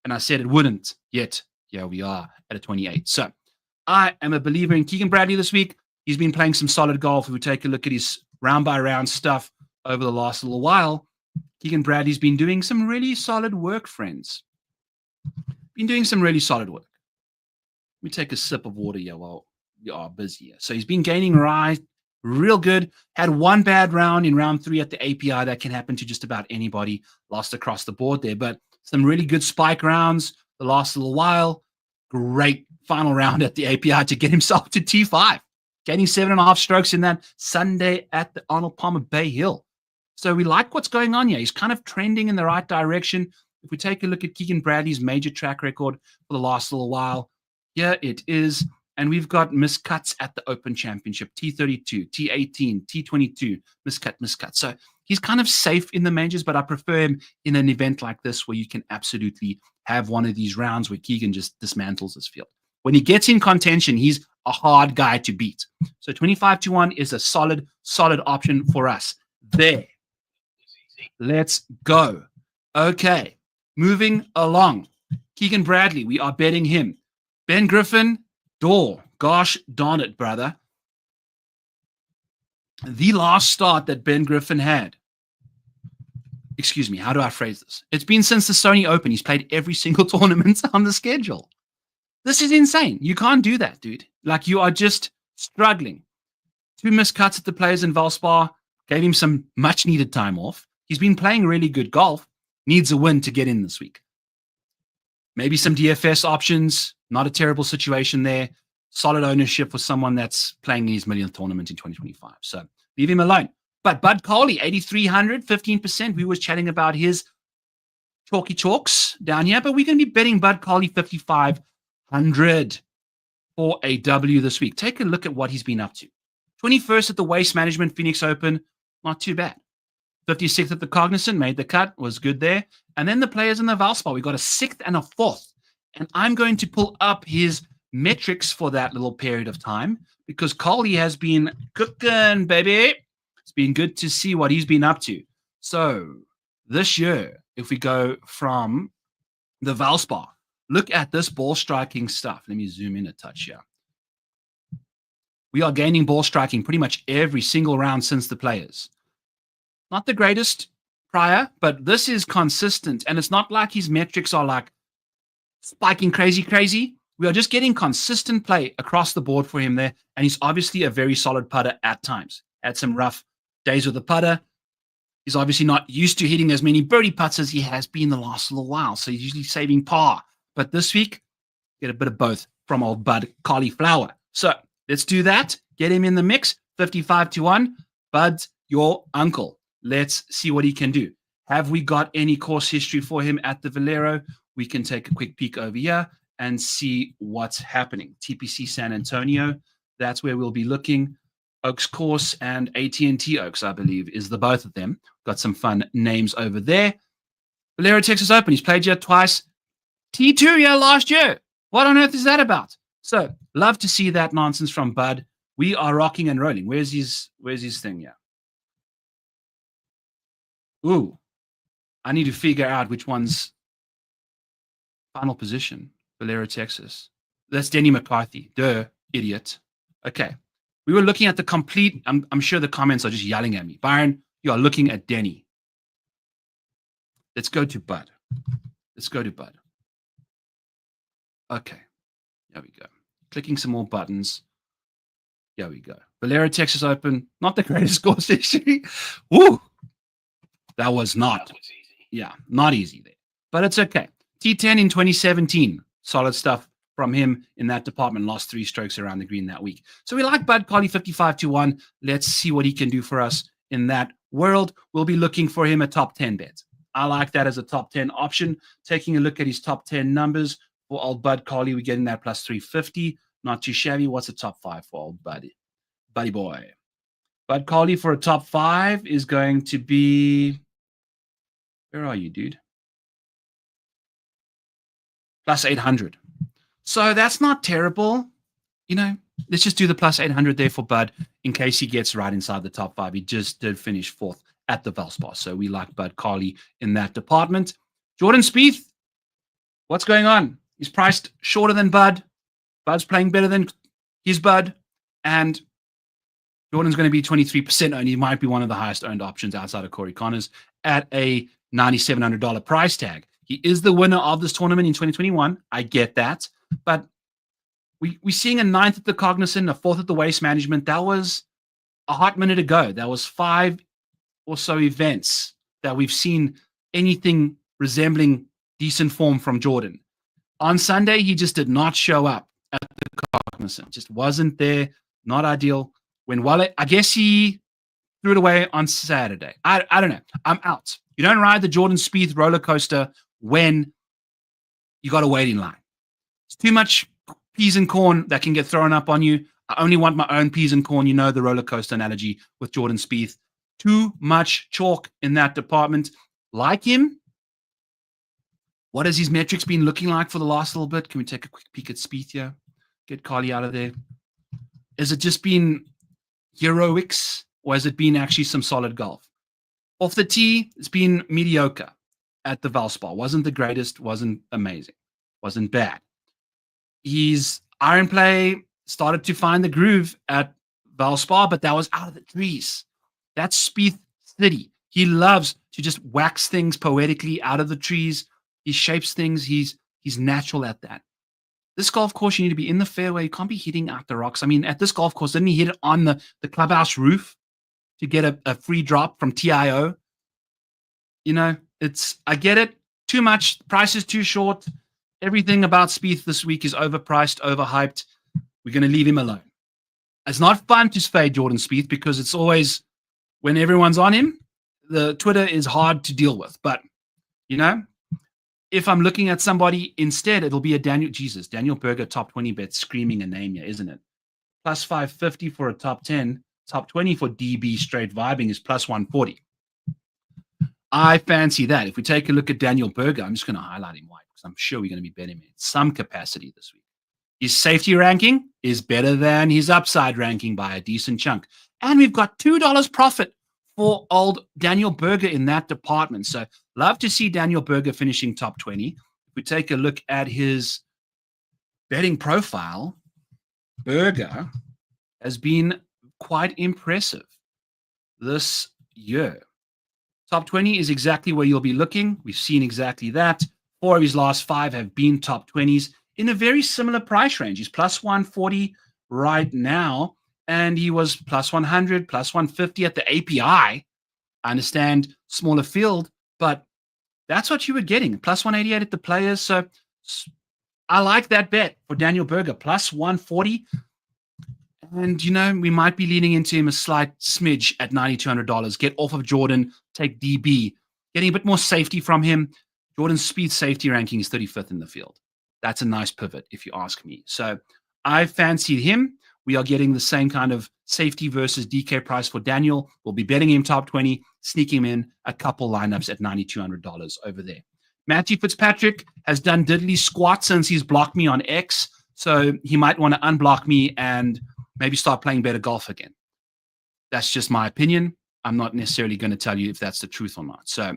S1: And I said it wouldn't, yet here we are at a 28. So I am a believer in Keegan Bradley this week. He's been playing some solid golf. If we take a look at his round-by-round stuff over the last little while, Keegan Bradley's been doing some really solid work, friends. Been doing some really solid work. Let me take a sip of water here while we are busy here. So he's been gaining right, real good. Had 1 bad round in round 3 at the API. That can happen to just about anybody. Lost across the board there. But some really good spike rounds the last little while. Great final round at the API to get himself to T5. Gaining 7.5 strokes in that Sunday at the Arnold Palmer Bay Hill. So we like what's going on here. He's kind of trending in the right direction. If we take a look at Keegan Bradley's major track record for the last little while, here it is. And we've got miscuts at the Open Championship, T32, T18, T22, miscut. So he's kind of safe in the majors, but I prefer him in an event like this where you can absolutely have one of these rounds where Keegan just dismantles his field. When he gets in contention, he's a hard guy to beat. So 25 to 1 is a solid option for us. There. Let's go. Okay. Moving along. Keegan Bradley, we are betting him. Ben Griffin, gosh darn it, brother. The last start that Ben Griffin had. Excuse me, how do I phrase this? It's been since the Sony Open. He's played every single tournament on the schedule. This is insane. You can't do that, dude. Like, you are just struggling. 2 miscuts at the Players in Valspar. Gave him some much-needed time off. He's been playing really good golf. Needs a win to get in this week. Maybe some DFS options. Not a terrible situation there. Solid ownership for someone that's playing in his millionth tournament in 2025. So leave him alone. But Bud Cauley, 8,300, 15%. We were chatting about his chalky chalks down here, but we're going to be betting Bud Cauley 5,500 for a W this week. Take a look at what he's been up to. 21st at the Waste Management Phoenix Open. Not too bad. 56th at the Cognizant, made the cut, was good there. And then the players in the Valspar, we got a 6th and a 4th. And I'm going to pull up his metrics for that little period of time because Cauley has been cooking, baby. It's been good to see what he's been up to. So this year, if we go from the Valspar, look at this ball striking stuff. Let me zoom in a touch here. We are gaining ball striking pretty much every single round since the players. Not the greatest prior, but this is consistent. And it's not like his metrics are like spiking crazy. We are just getting consistent play across the board for him there. And he's obviously a very solid putter at times. Had some rough days with the putter. He's obviously not used to hitting as many birdie putts as he has been the last little while. So he's usually saving par. But this week, get a bit of both from old Bud Cauliflower. So let's do that. Get him in the mix. 55-1. Bud's your uncle. Let's see what he can do. Have we got any course history for him at the Valero? We can take a quick peek over here and see what's happening. TPC San Antonio, that's where we'll be looking. Oaks Course and AT&T Oaks, I believe, is the both of them. Got some fun names over there. Valero Texas Open, he's played here twice. T2 here last year. What on earth is that about? So, love to see that nonsense from Bud. We are rocking and rolling. Where's his thing here? Ooh, I need to figure out which one's final position. Valero, Texas. That's Denny McCarthy. Duh, idiot. Okay. We were looking at the complete. I'm sure the comments are just yelling at me. Byron, you are looking at Denny. Let's go to Bud. Okay. There we go. Clicking some more buttons. Here we go. Valero, Texas Open. Not the greatest course history. Woo! That was not. Yeah, not easy there. But it's okay. T10 in 2017. Solid stuff from him in that department. Lost 3 strokes around the green that week. So we like Bud Cauley 55-1. Let's see what he can do for us in that world. We'll be looking for him a top 10 bet. I like that as a top 10 option. Taking a look at his top 10 numbers for old Bud Cauley, we're getting that plus 350. Not too shabby. What's the top 5 for old Buddy boy? Bud Cauley for a top 5 is going to be... Where are you, dude? Plus 800. So that's not terrible. You know, let's just do the plus 800 there for Bud in case he gets right inside the top 5. He just did finish 4th at the Valspar. So we like Bud Cauley in that department. Jordan Spieth, what's going on? He's priced shorter than Bud. Bud's playing better than his Bud. And Jordan's going to be 23% owned. He might be one of the highest owned options outside of Corey Connors at a $9,700 price tag. He is the winner of this tournament in 2021. I get that. But we're seeing a 9th at the Cognizant, a 4th at the Waste Management. That was a hot minute ago. That was 5 or so events that we've seen anything resembling decent form from Jordan. On Sunday, he just did not show up at the Cognizant. Just wasn't there. Not ideal. I guess he threw it away on Saturday. I don't know. I'm out. You don't ride the Jordan Spieth roller coaster when you got to wait in line. It's too much peas and corn that can get thrown up on you. I only want my own peas and corn. You know the roller coaster analogy with Jordan Spieth. Too much chalk in that department. Like him, what has his metrics been looking like for the last little bit? Can we take a quick peek at Spieth here? Get Cauley out of there. Has it just been heroics or has it been actually some solid golf? Off the tee, it's been mediocre at the Valspar. Wasn't the greatest, wasn't amazing, wasn't bad. His iron play started to find the groove at Valspar, but that was out of the trees. That's Spieth City. He loves to just wax things poetically out of the trees. He shapes things. He's natural at that. This golf course, you need to be in the fairway. You can't be hitting out the rocks. I mean, at this golf course, didn't he hit it on the clubhouse roof to get a free drop from TIO? You know, I get it. Too much. Price is too short. Everything about Spieth this week is overpriced, overhyped. We're going to leave him alone. It's not fun to fade Jordan Spieth because it's always, when everyone's on him, the Twitter is hard to deal with. But, you know, if I'm looking at somebody instead, it'll be a Daniel Berger top 20 bet screaming a name here, isn't it? Plus 550 for a top 10. Top 20 for DB straight vibing is plus 140. I fancy that. If we take a look at Daniel Berger, I'm just going to highlight him white because I'm sure we're going to be betting him in some capacity this week. His safety ranking is better than his upside ranking by a decent chunk. And we've got $2 profit for old Daniel Berger in that department. So love to see Daniel Berger finishing top 20. If we take a look at his betting profile, Berger has been quite impressive this year. Top 20 is exactly where you'll be looking. We've seen exactly that. 4 of his last 5 have been top 20s in a very similar price range. He's plus 140 right now, and he was plus 100, plus 150 at the API. I understand smaller field, but that's what you were getting. Plus 188 at the Players. So I like that bet for Daniel Berger, plus 140. And, you know, we might be leaning into him a slight smidge at $9,200. Get off of Jordan, take DB, getting a bit more safety from him. Jordan's speed safety ranking is 35th in the field. That's a nice pivot, if you ask me. So I fancied him. We are getting the same kind of safety versus DK price for Daniel. We'll be betting him top 20, sneaking him in a couple lineups at $9,200 over there. Matthew Fitzpatrick has done diddly squat since he's blocked me on X. So he might want to unblock me and maybe start playing better golf again. That's just my opinion. I'm not necessarily going to tell you if that's the truth or not. So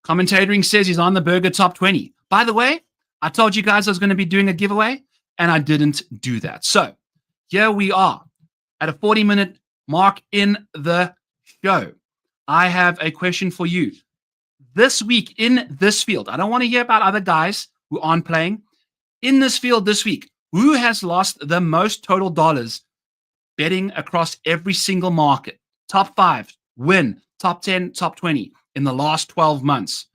S1: commentating says he's on the Berger top 20. By the way, I told you guys I was going to be doing a giveaway, and I didn't do that. So here we are at a 40-minute mark in the show. I have a question for you. This week in this field, I don't want to hear about other guys who aren't playing. In this field this week, who has lost the most total dollars betting across every single market? Top 5, win, top 10, top 20 in the last 12 months.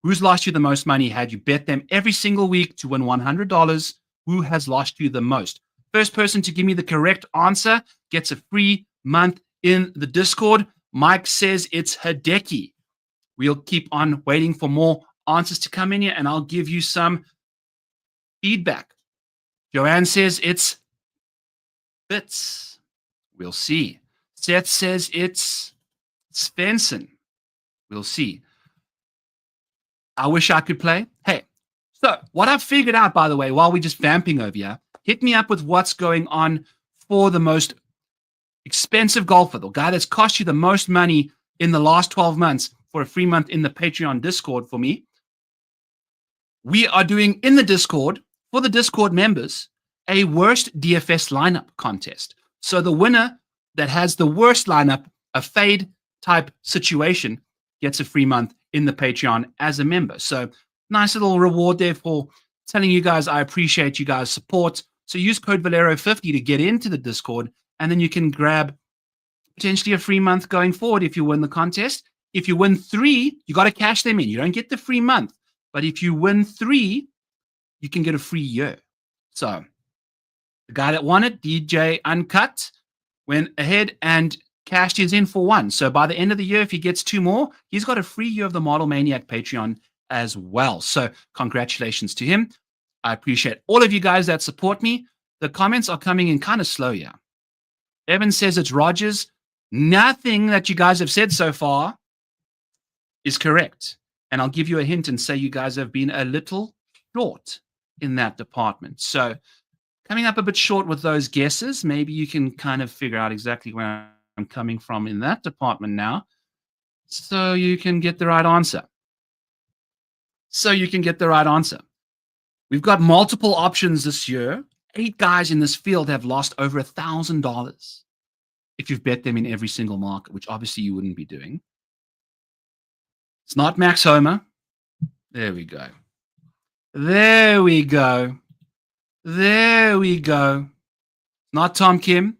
S1: Who's lost you the most money had you bet them every single week to win $100? Who has lost you the most? First person to give me the correct answer gets a free month in the Discord. Mike says it's Hideki. We'll keep on waiting for more answers to come in here, and I'll give you some feedback. Joanne says it's Fitz. We'll see. Seth says it's Svensson. We'll see. I wish I could play. Hey, so what I've figured out, by the way, while we're just vamping over here, hit me up with what's going on for the most expensive golfer, the guy that's cost you the most money in the last 12 months for a free month in the Patreon Discord for me. We are doing in the Discord, for the Discord members, a worst DFS lineup contest. So the winner that has the worst lineup, a fade type situation, gets a free month in the Patreon as a member. So nice little reward there for telling you guys I appreciate you guys' support. So use code Valero50 to get into the Discord, and then you can grab potentially a free month going forward if you win the contest. If you win 3, you got to cash them in. You don't get the free month. But if you win 3, you can get a free year. So the guy that won it, DJ Uncut, went ahead and cashed his in for 1. So by the end of the year, if he gets 2 more, he's got a free year of the Model Maniac Patreon as well. So congratulations to him. I appreciate all of you guys that support me. The comments are coming in kind of slow here. Evan says it's Rogers. Nothing that you guys have said so far is correct. And I'll give you a hint and say you guys have been a little short in that department. So coming up a bit short with those guesses, maybe you can kind of figure out exactly where I'm coming from in that department now, so you can get the right answer. We've got multiple options this year. 8 guys in this field have lost over $1,000 if you've bet them in every single market, which obviously you wouldn't be doing. It's not Max Homer. There we go. Not Tom Kim.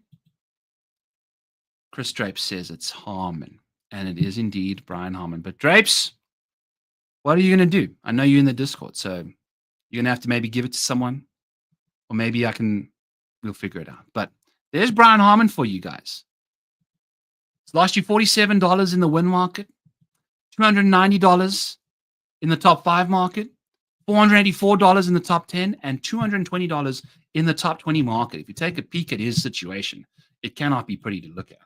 S1: Chris Drapes says it's Harmon, and it is indeed Brian Harmon. But Drapes, what are you going to do? I know you're in the Discord, so you're going to have to maybe give it to someone, or maybe we'll figure it out. But there's Brian Harmon for you guys. It's lost you $47 in the win market, $290 in the top 5 market, $484 in the top 10, and $220 in the top 20 market. If you take a peek at his situation, it cannot be pretty to look at.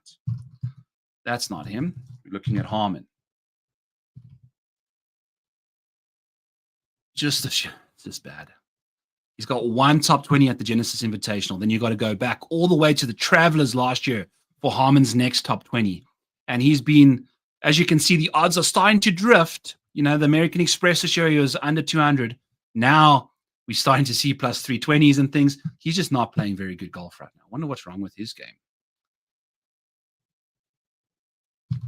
S1: That's not him. We're looking at Harmon. just bad. He's got one top 20 at the Genesis Invitational. Then you got to go back all the way to the Travelers last year for Harman's next top 20. And he's been, as you can see, the odds are starting to drift. You know, the American Express this year, he was under 200. Now we're starting to see plus 320s and things. He's just not playing very good golf right now. I wonder what's wrong with his game.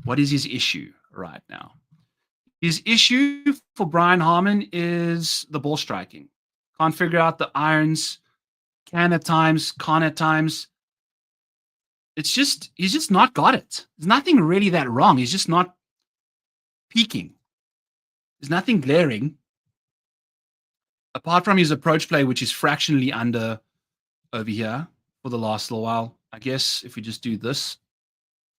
S1: What is his issue right now? His issue for Brian Harman is the ball striking. Can't figure out the irons. Can at times, can't at times. He's just not got it. There's nothing really that wrong. He's just not peaking. There's nothing glaring. Apart from his approach play, which is fractionally under over here for the last little while. I guess if we just do this,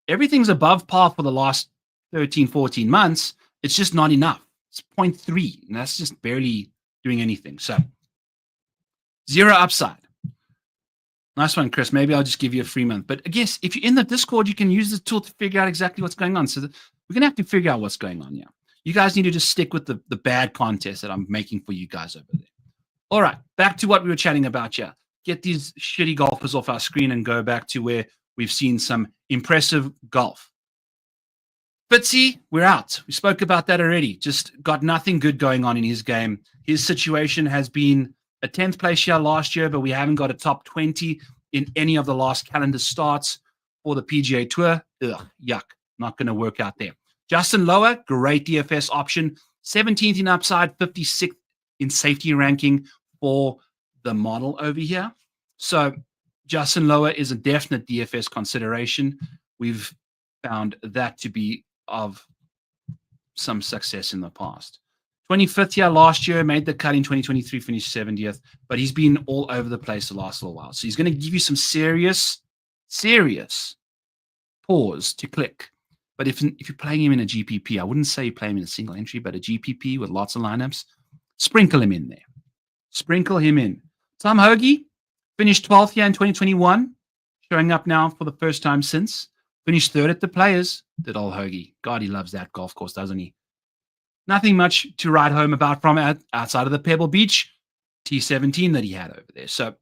S1: everything's above par for the last 13, 14 months. It's just not enough. It's 0.3, and that's just barely doing anything. So, zero upside. Nice one, Chris. Maybe I'll just give you a free month. But I guess if you're in the Discord, you can use the tool to figure out exactly what's going on. So we're going to have to figure out what's going on. Yeah. You guys need to just stick with the bad contest that I'm making for you guys over there. All right. Back to what we were chatting about here. Get these shitty golfers off our screen and go back to where we've seen some impressive golf. Fitzy, we're out. We spoke about that already. Just got nothing good going on in his game. His situation has been a 10th place here last year, but we haven't got a top 20 in any of the last calendar starts for the PGA Tour. Ugh, yuck. Not going to work out there. Justin Lower, great DFS option. 17th in upside, 56th in safety ranking for the model over here. So Justin Lower is a definite DFS consideration. We've found that to be of some success in the past. 25th here last year, made the cut in 2023, finished 70th, but he's been all over the place the last little while. So he's going to give you some serious pause to click. But if you're playing him in a GPP, I wouldn't say you play him in a single entry, but a GPP with lots of lineups, sprinkle him in there. Sprinkle him in. Tom Hoagie finished 12th here in 2021, showing up now for the first time since. Finished third at the Players. Did old Hoagie. God, he loves that golf course, doesn't he? Nothing much to write home about from outside of the Pebble Beach T17 that he had over there. So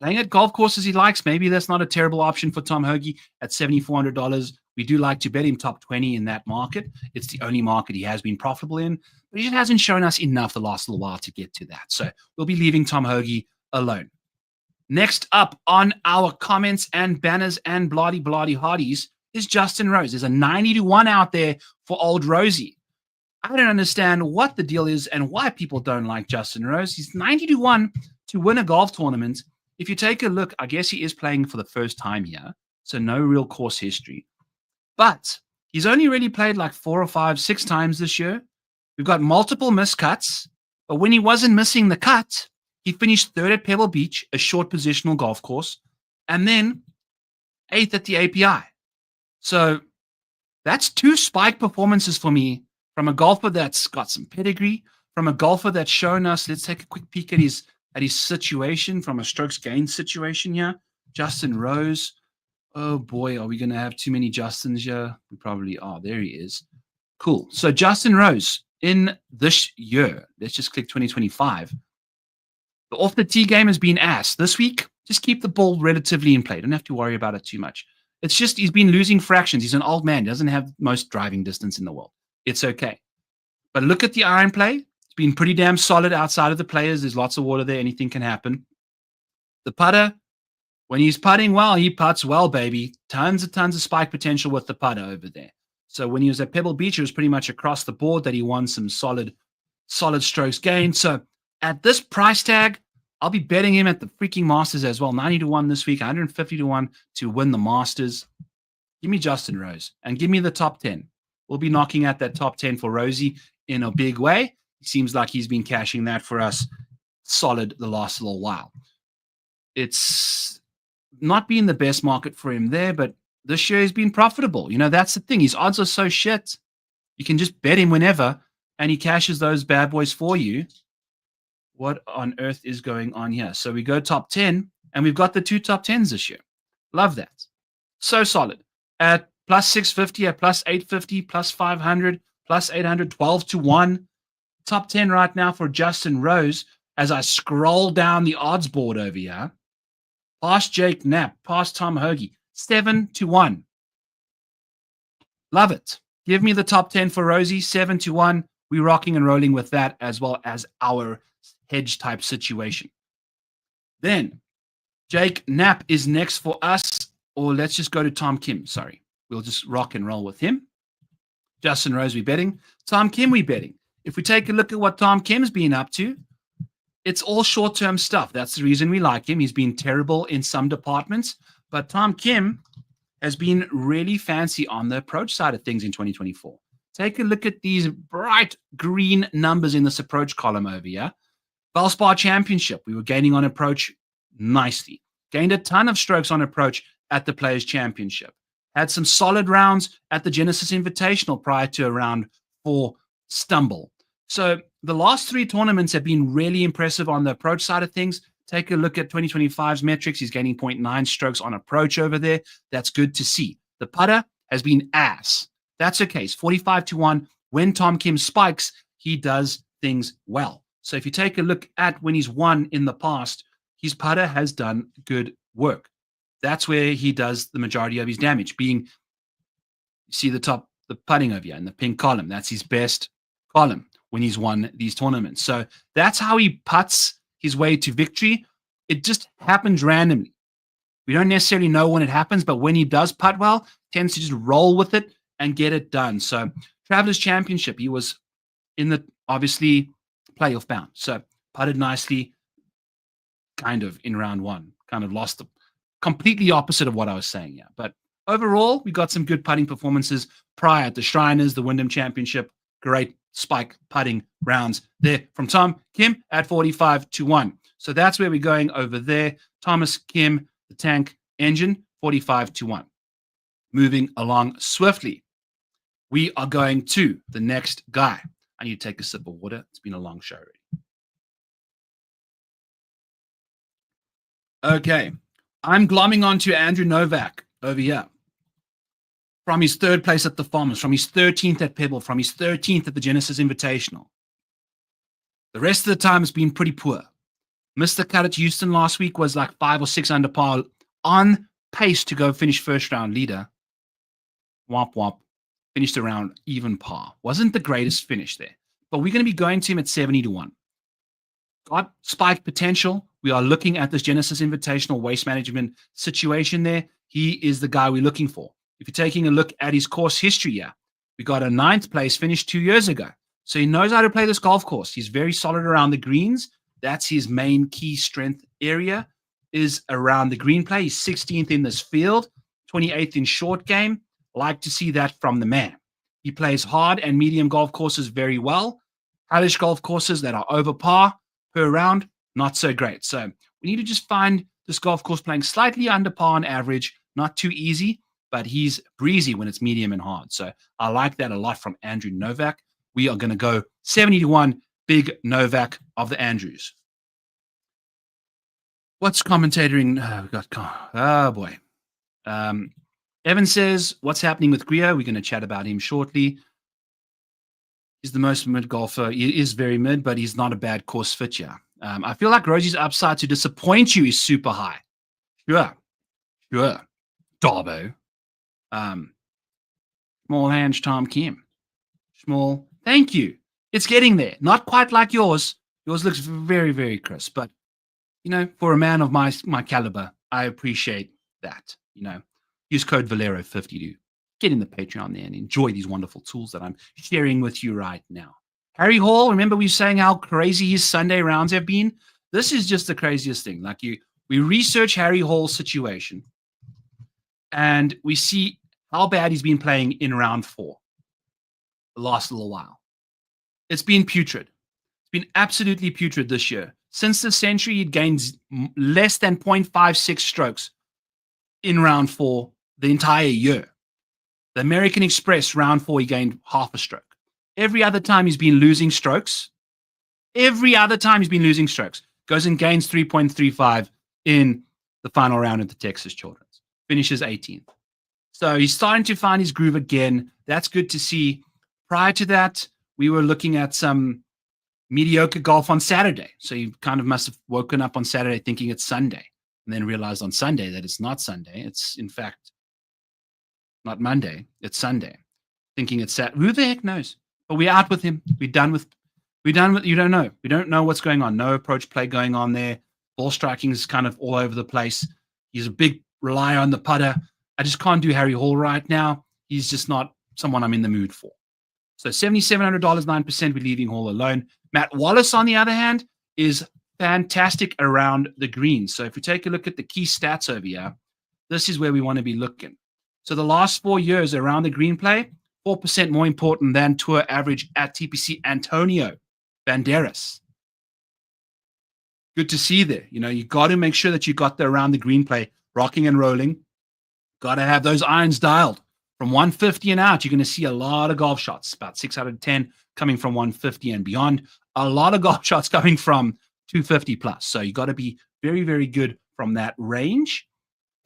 S1: playing at golf courses he likes, maybe that's not a terrible option for Tom Hoagie at $7,400. We do like to bet him top 20 in that market. It's the only market he has been profitable in, but he just hasn't shown us enough the last little while to get to that. So we'll be leaving Tom Hoagie alone. Next up on our comments and banners and bloody hardies is Justin Rose. There's a 90-1 out there for old Rosie. I don't understand what the deal is and why people don't like Justin Rose. He's 90-1 to win a golf tournament. If you take a look, I guess he is playing for the first time here, so no real course history. But he's only really played like 4 or 5, 6 times this year. We've got multiple missed cuts, but when he wasn't missing the cut, he finished third at Pebble Beach, a short positional golf course, and then 8th at the API. So that's 2 spike performances for me from a golfer that's got some pedigree, from a golfer that's shown us. Let's take a quick peek at his situation from a strokes gained situation here. Justin Rose. Oh boy, are we going to have too many Justins here? We probably are. There he is. Cool. So Justin Rose in this year, let's just click 2025. The off the tee game has been ass. This week, just keep the ball relatively in play. Don't have to worry about it too much. It's just he's been losing fractions. He's an old man. He doesn't have most driving distance in the world. It's okay. But look at the iron play. It's been pretty damn solid outside of the Players. There's lots of water there. Anything can happen. The putter, when he's putting well, he putts well, baby. Tons of spike potential with the putter over there. So when he was at Pebble Beach, it was pretty much across the board that he won some solid strokes gained. So at this price tag, I'll be betting him at the freaking Masters as well. 90-1 this week, 150-1 to win the Masters. Give me Justin Rose and give me the top 10. We'll be knocking at that top 10 for Rosie in a big way. It seems like he's been cashing that for us solid the last little while. It's not been the best market for him there, but this year he's been profitable. You know, that's the thing. His odds are so shit. You can just bet him whenever, and he cashes those bad boys for you. What on earth is going on here? So we go top 10, and we've got the 2 top 10s this year. Love that. So solid. At plus 650, at plus 850, plus 500, plus 800, 12-1. top 10 right now for Justin Rose as I scroll down the odds board over here. Past Jake Knapp, past Tom Hoagie, 7-1. Love it. Give me the top 10 for Rosie, 7-1. We're rocking and rolling with that as well as our hedge type situation. Then Jake Knapp is next for us, or let's just go to Tom Kim. Sorry. We'll just rock and roll with him. Justin Rose, we betting. Tom Kim, we betting. If we take a look at what Tom Kim's been up to, it's all short-term stuff. That's the reason we like him. He's been terrible in some departments, but Tom Kim has been really fancy on the approach side of things in 2024. Take a look at these bright green numbers in this approach column over here. Valspar Championship, we were gaining on approach nicely. Gained a ton of strokes on approach at the Players Championship. Had some solid rounds at the Genesis Invitational prior to a round 4 stumble. So the last 3 tournaments have been really impressive on the approach side of things. Take a look at 2025's metrics. He's gaining 0.9 strokes on approach over there. That's good to see. The putter has been ass. That's okay. It's 45-1. When Tom Kim spikes, he does things well. So if you take a look at when he's won in the past, his putter has done good work. That's where he does the majority of his damage, being, you see the putting over here in the pink column. That's his best column when he's won these tournaments. So that's how he putts his way to victory. It just happens randomly. We don't necessarily know when it happens, but when he does putt well, tends to just roll with it and get it done. So Travelers Championship, he was in the, obviously, playoff bound. So putted nicely, kind of in round 1. Kind of lost the completely opposite of what I was saying. Yeah. But overall, we got some good putting performances prior at the Shriners, the Wyndham Championship. Great spike putting rounds there from Tom Kim at 45-1. So that's where we're going over there. Thomas Kim, the tank engine, 45-1. Moving along swiftly. We are going to the next guy. I need to take a sip of water. It's been a long show already. Okay. I'm glomming onto Andrew Novak over here. From his 3rd place at the Farmers, from his 13th at Pebble, from his 13th at the Genesis Invitational. The rest of the time has been pretty poor. Missed the cut at Houston last week, was like 5 or 6 under par, on pace to go finish first round leader. Womp womp. Finished around even par. Wasn't the greatest finish there. But we're going to be going to him at 70-1. Got spike potential. We are looking at this Genesis Invitational waste management situation there. He is the guy we're looking for. If you're taking a look at his course history here, we got a 9th place finish 2 years ago. So he knows how to play this golf course. He's very solid around the greens. That's his main key strength area, is around the green play. He's 16th in this field, 28th in short game. Like to see that from the man. He plays hard and medium golf courses very well. Hellish golf courses that are over par per round, not so great. So we need to just find this golf course playing slightly under par on average, not too easy, but he's breezy when it's medium and hard. So I like that a lot from Andrew Novak. We are going to go 70-1, big Novak of the Andrews. What's commentating? Oh boy. Evan says, what's happening with Grier? We're going to chat about him shortly. He's the most mid golfer. He is very mid, but he's not a bad course fit, yeah. I feel like Rosie's upside to disappoint you is super high. Sure. Darbo. Small hands, Tom Kim. Small. Thank you. It's getting there. Not quite like yours. Yours looks very, very crisp. But, for a man of my caliber, I appreciate that, Use code VALERO50 to get in the Patreon there and enjoy these wonderful tools that I'm sharing with you right now. Harry Hall, remember we were saying how crazy his Sunday rounds have been? This is just the craziest thing. We research Harry Hall's situation, and we see how bad he's been playing in round 4 the last little while. It's been putrid. It's been absolutely putrid this year. Since the century, he'd gained less than 0.56 strokes in round 4 the entire year. The American Express, round 4, he gained half a stroke. Every other time he's been losing strokes, goes and gains 3.35 in the final round of the Texas Children's. Finishes 18th. So he's starting to find his groove again. That's good to see. Prior to that, we were looking at some mediocre golf on Saturday. So you kind of must have woken up on Saturday thinking it's Sunday and then realized on Sunday that it's not Sunday. It's, in fact, not Monday. It's Sunday. Thinking it's Saturday. Who the heck knows? But we're out with him. We're done with, you don't know. We don't know what's going on. No approach play going on there. Ball striking is kind of all over the place. He's a big relier on the putter. I just can't do Harry Hall right now. He's just not someone I'm in the mood for. So $7,700, 9%, we're leaving Hall alone. Matt Wallace, on the other hand, is fantastic around the green. So if we take a look at the key stats over here, this is where we want to be looking. So the last 4 years around the green play, 4% more important than tour average at TPC Antonio Banderas. Good to see there. You know, you got to make sure that you got the around the green play, rocking and rolling. Got to have those irons dialed. From 150 and out, you're going to see a lot of golf shots, about 6 out of 10 coming from 150 and beyond. A lot of golf shots coming from 250 plus. So you got to be very, very good from that range.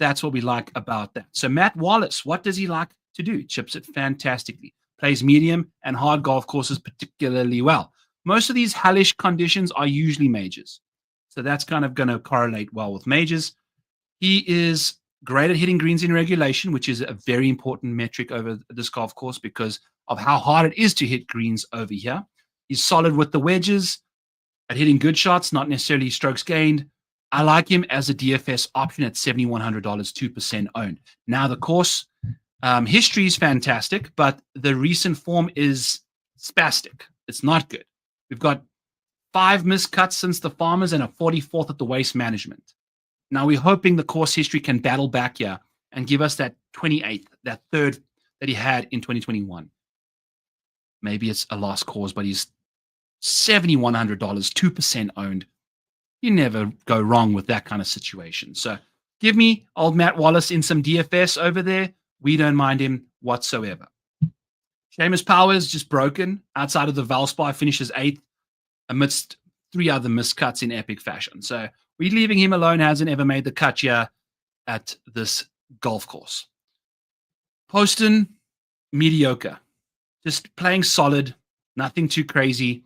S1: That's what we like about that. So Matt Wallace, what does he like to do? Chips it fantastically. Plays medium and hard golf courses particularly well. Most of these hellish conditions are usually majors. So that's kind of going to correlate well with majors. He is great at hitting greens in regulation, which is a very important metric over this golf course because of how hard it is to hit greens over here. He's solid with the wedges at hitting good shots, not necessarily strokes gained. I like him as a DFS option at $7,100, 2% owned. Now, the course history is fantastic, but the recent form is spastic. It's not good. We've got 5 missed cuts since the Farmers and a 44th at the Waste Management. Now, we're hoping the course history can battle back here and give us that 28th, that third that he had in 2021. Maybe it's a lost cause, but he's $7,100, 2% owned. You never go wrong with that kind of situation. So give me old Matt Wallace in some DFS over there. We don't mind him whatsoever. Seamus Powers just broken outside of the Valspar, finishes 8th amidst 3 other missed cuts in epic fashion. So we're leaving him alone. Hasn't ever made the cut here at this golf course. Poston, mediocre. Just playing solid. Nothing too crazy.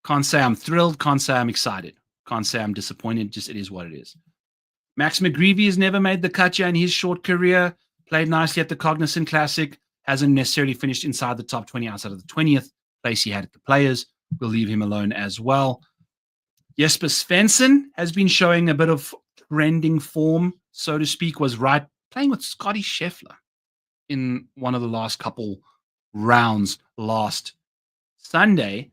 S1: Can't say I'm thrilled. Can't say I'm excited. Can't say I'm disappointed. Just it is what it is. Max McGreevy has never made the cut here in his short career. Played nicely at the Cognizant Classic. Hasn't necessarily finished inside the top 20 outside of the 20th place he had at the Players. We'll leave him alone as well. Jesper Svensson has been showing a bit of trending form, so to speak, was right playing with Scotty Scheffler in one of the last couple rounds last Sunday,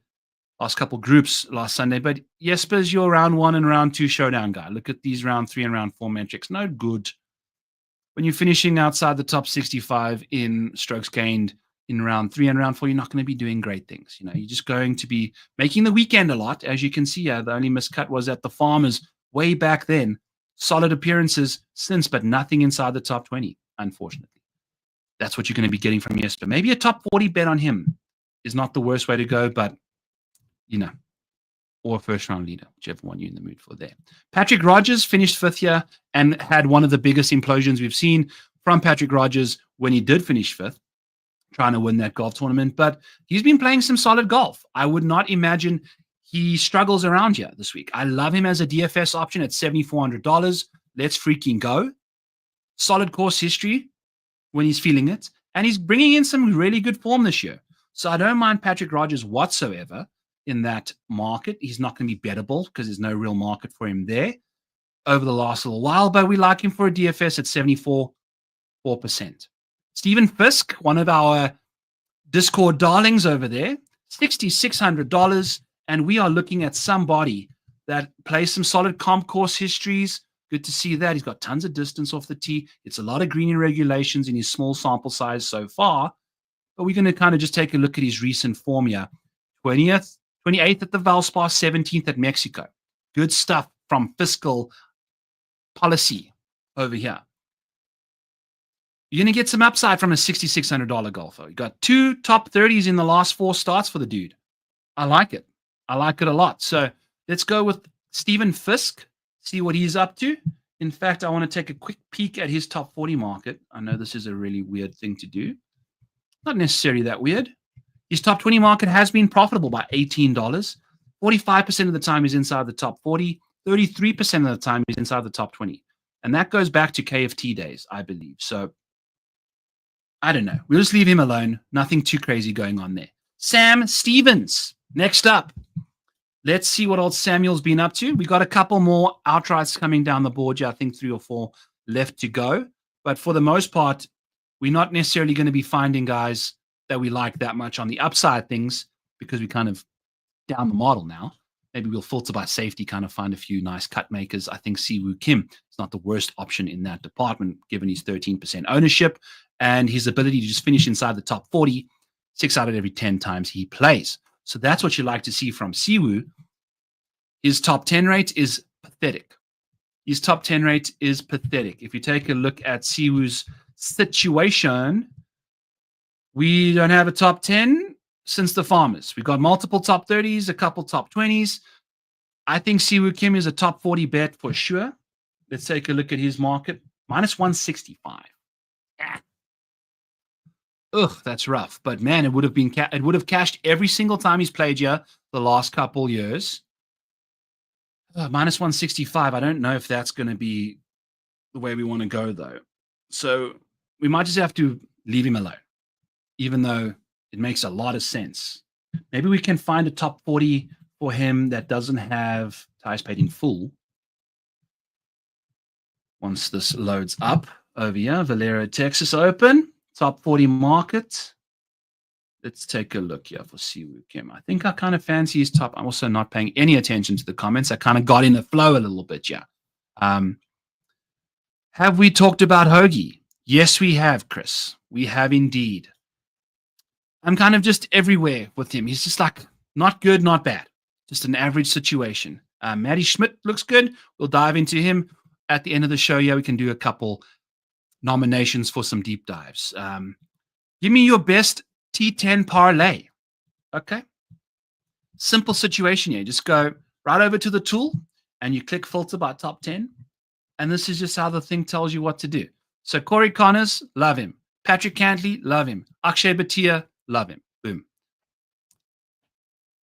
S1: last couple groups last Sunday. But Jesper's your round 1 and round 2 showdown guy. Look at these round 3 and round 4 metrics. No good. When you're finishing outside the top 65 in strokes gained in round 3 and round 4, you're not going to be doing great things. You know, you're just going to be making the weekend a lot. As you can see here, the only miscut was at the Farmers way back then. Solid appearances since, but nothing inside the top 20, unfortunately. That's what you're going to be getting from Jesper. Maybe a top 40 bet on him is not the worst way to go, but, you know, or a first-round leader, whichever one you're in the mood for there. Patrick Rogers finished 5th here and had one of the biggest implosions we've seen from Patrick Rogers when he did finish 5th, trying to win that golf tournament. But he's been playing some solid golf. I would not imagine he struggles around here this week. I love him as a DFS option at $7,400. Let's freaking go. Solid course history when he's feeling it. And he's bringing in some really good form this year. So I don't mind Patrick Rogers whatsoever in that market. He's not going to be bettable because there's no real market for him there over the last little while, but we like him for a DFS at 74%. Stephen Fisk, one of our Discord darlings over there, $6,600, and we are looking at somebody that plays some solid comp course histories. Good to see that. He's got tons of distance off the tee. It's a lot of green regulations in his small sample size so far, but we're going to kind of just take a look at his recent form here. 20th, 28th at the Valspar, 17th at Mexico. Good stuff from fiscal policy over here. You're going to get some upside from a $6,600 golfer. You got 2 top 30s in the last 4 starts for the dude. I like it. I like it a lot. So let's go with Stephen Fisk, see what he's up to. In fact, I want to take a quick peek at his top 40 market. I know this is a really weird thing to do. Not necessarily that weird. His top 20 market has been profitable by $18. 45% of the time he's inside the top 40. 33% of the time he's inside the top 20. And that goes back to KFT days, I believe. So I don't know. We'll just leave him alone. Nothing too crazy going on there. Sam Stevens, next up. Let's see what old Samuel's been up to. We got a couple more outrights coming down the board. I think 3 or 4 left to go. But for the most part, we're not necessarily going to be finding guys that we like that much on the upside things because we kind of down the model now. Maybe we'll filter by safety, kind of find a few nice cut makers. I think Siwoo Kim is not the worst option in that department, given his 13% ownership and his ability to just finish inside the top 40, 6 out of every 10 times he plays. So that's what you like to see from Siwoo. His top 10 rate is pathetic. His top 10 rate is pathetic. If you take a look at Siwoo's situation, we don't have a top 10 since the Farmers. We got multiple top 30s, a couple top 20s. I think Siwoo Kim is a top 40 bet for sure. Let's take a look at his market. Minus 165. Ugh, that's rough. But man, it would have cashed every single time he's played here the last couple years. Minus 165. I don't know if that's going to be the way we want to go, though. So we might just have to leave him alone, even though it makes a lot of sense. Maybe we can find a top 40 for him that doesn't have ties paid in full. Once this loads up over here, Valero Texas Open, top 40 market. Let's take a look here for Siwoo Kim. I think I kind of fancy his top. I'm also not paying any attention to the comments. I kind of got in the flow a little bit, yeah. Have we talked about Hoagie? Yes, we have, Chris. We have indeed. I'm kind of just everywhere with him. He's just like not good, not bad. Just an average situation. Matty Schmidt looks good. We'll dive into him at the end of the show. Yeah, we can do a couple nominations for some deep dives. Give me your best T10 parlay. Okay. Simple situation here. Just go right over to the tool and you click filter by top 10. And this is just how the thing tells you what to do. So Corey Connors, love him. Patrick Cantlay, love him. Akshay Bhatia, love him. Boom.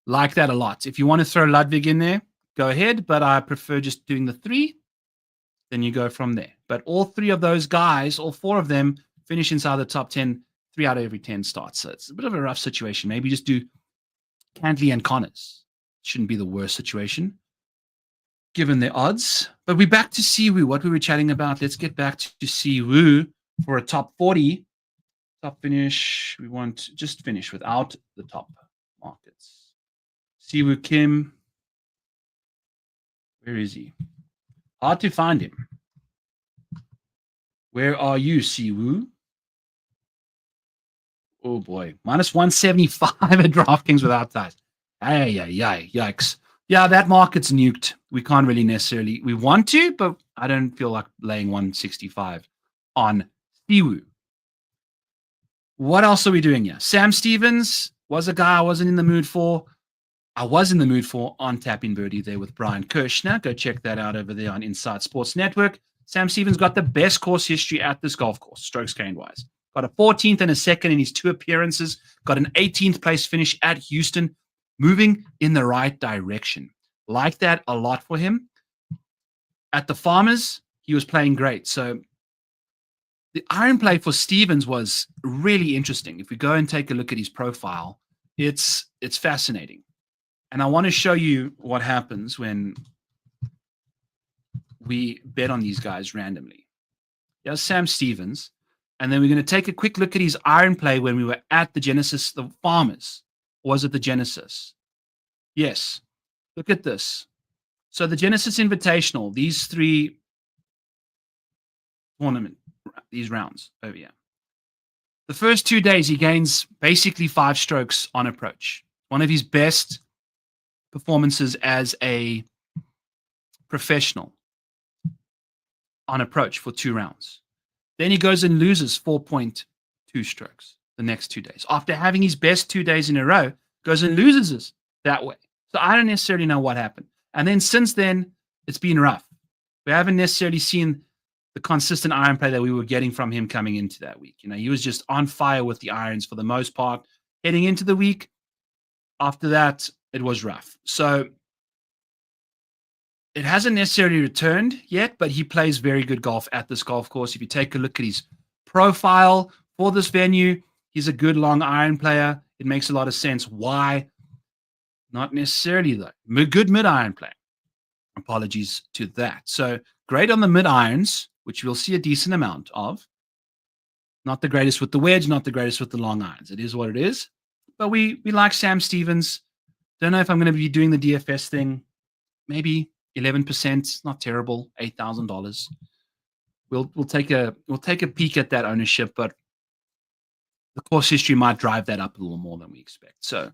S1: Like that a lot. If you want to throw Ludwig in there, go ahead. But I prefer just doing the 3. Then you go from there. But all 3 of those guys, all 4 of them, finish inside the top 10, 3 out of every 10 starts. So it's a bit of a rough situation. Maybe just do Cantlay and Connors. Shouldn't be the worst situation, given the odds. But we're back to Siwoo. What we were chatting about. Let's get back to Siwoo for a top 40. Top finish. We want just finish without the top markets. Siwoo Kim. Where is he? Hard to find him. Where are you, Siwoo? Oh boy. Minus 175 at DraftKings without ties. Yikes. Yeah, that market's nuked. We can't really necessarily. We want to, but I don't feel like laying 165 on Siwoo. What else are we doing here? Sam Stevens was a guy I wasn't in the mood for. I was in the mood for on Tapping Birdie there with Brian Kirshner. Go check that out over there on Inside Sports Network. Sam Stevens got the best course history at this golf course, strokes gained-wise. Got a 14th and a 2nd in his 2 appearances. Got an 18th place finish at Houston. Moving in the right direction. Like that a lot for him. At the Farmers, he was playing great. So the iron play for Stevens was really interesting. If we go and take a look at his profile, it's fascinating. And I want to show you what happens when we bet on these guys randomly. Here's Sam Stevens. And then we're going to take a quick look at his iron play when we were at the Genesis, the Farmers. Or was it the Genesis? Yes. Look at this. So the Genesis Invitational, these 3 these rounds over here. The first 2 days, he gains basically 5 strokes on approach. One of his best performances as a professional on approach for 2 rounds. Then he goes and loses 4.2 strokes the next 2 days. After having his best 2 days in a row, goes and loses us that way. So I don't necessarily know what happened. And then since then, it's been rough. We haven't necessarily seen the consistent iron play that we were getting from him coming into that week. You know, he was just on fire with the irons for the most part. Heading into the week, After that, it was rough. So it hasn't necessarily returned yet, but he plays very good golf at this golf course. If you take a look at his profile for this venue, he's a good long iron player. It makes a lot of sense. Why? Not necessarily, though. Good mid iron player. Apologies to that. So great on the mid irons, which we'll see a decent amount of. Not the greatest with the wedge, not the greatest with the long irons. It is what it is. But we like Sam Stevens. Don't know if I'm going to be doing the DFS thing. Maybe 11%, not terrible. $8,000. We'll take a peek at that ownership, but the course history might drive that up a little more than we expect. So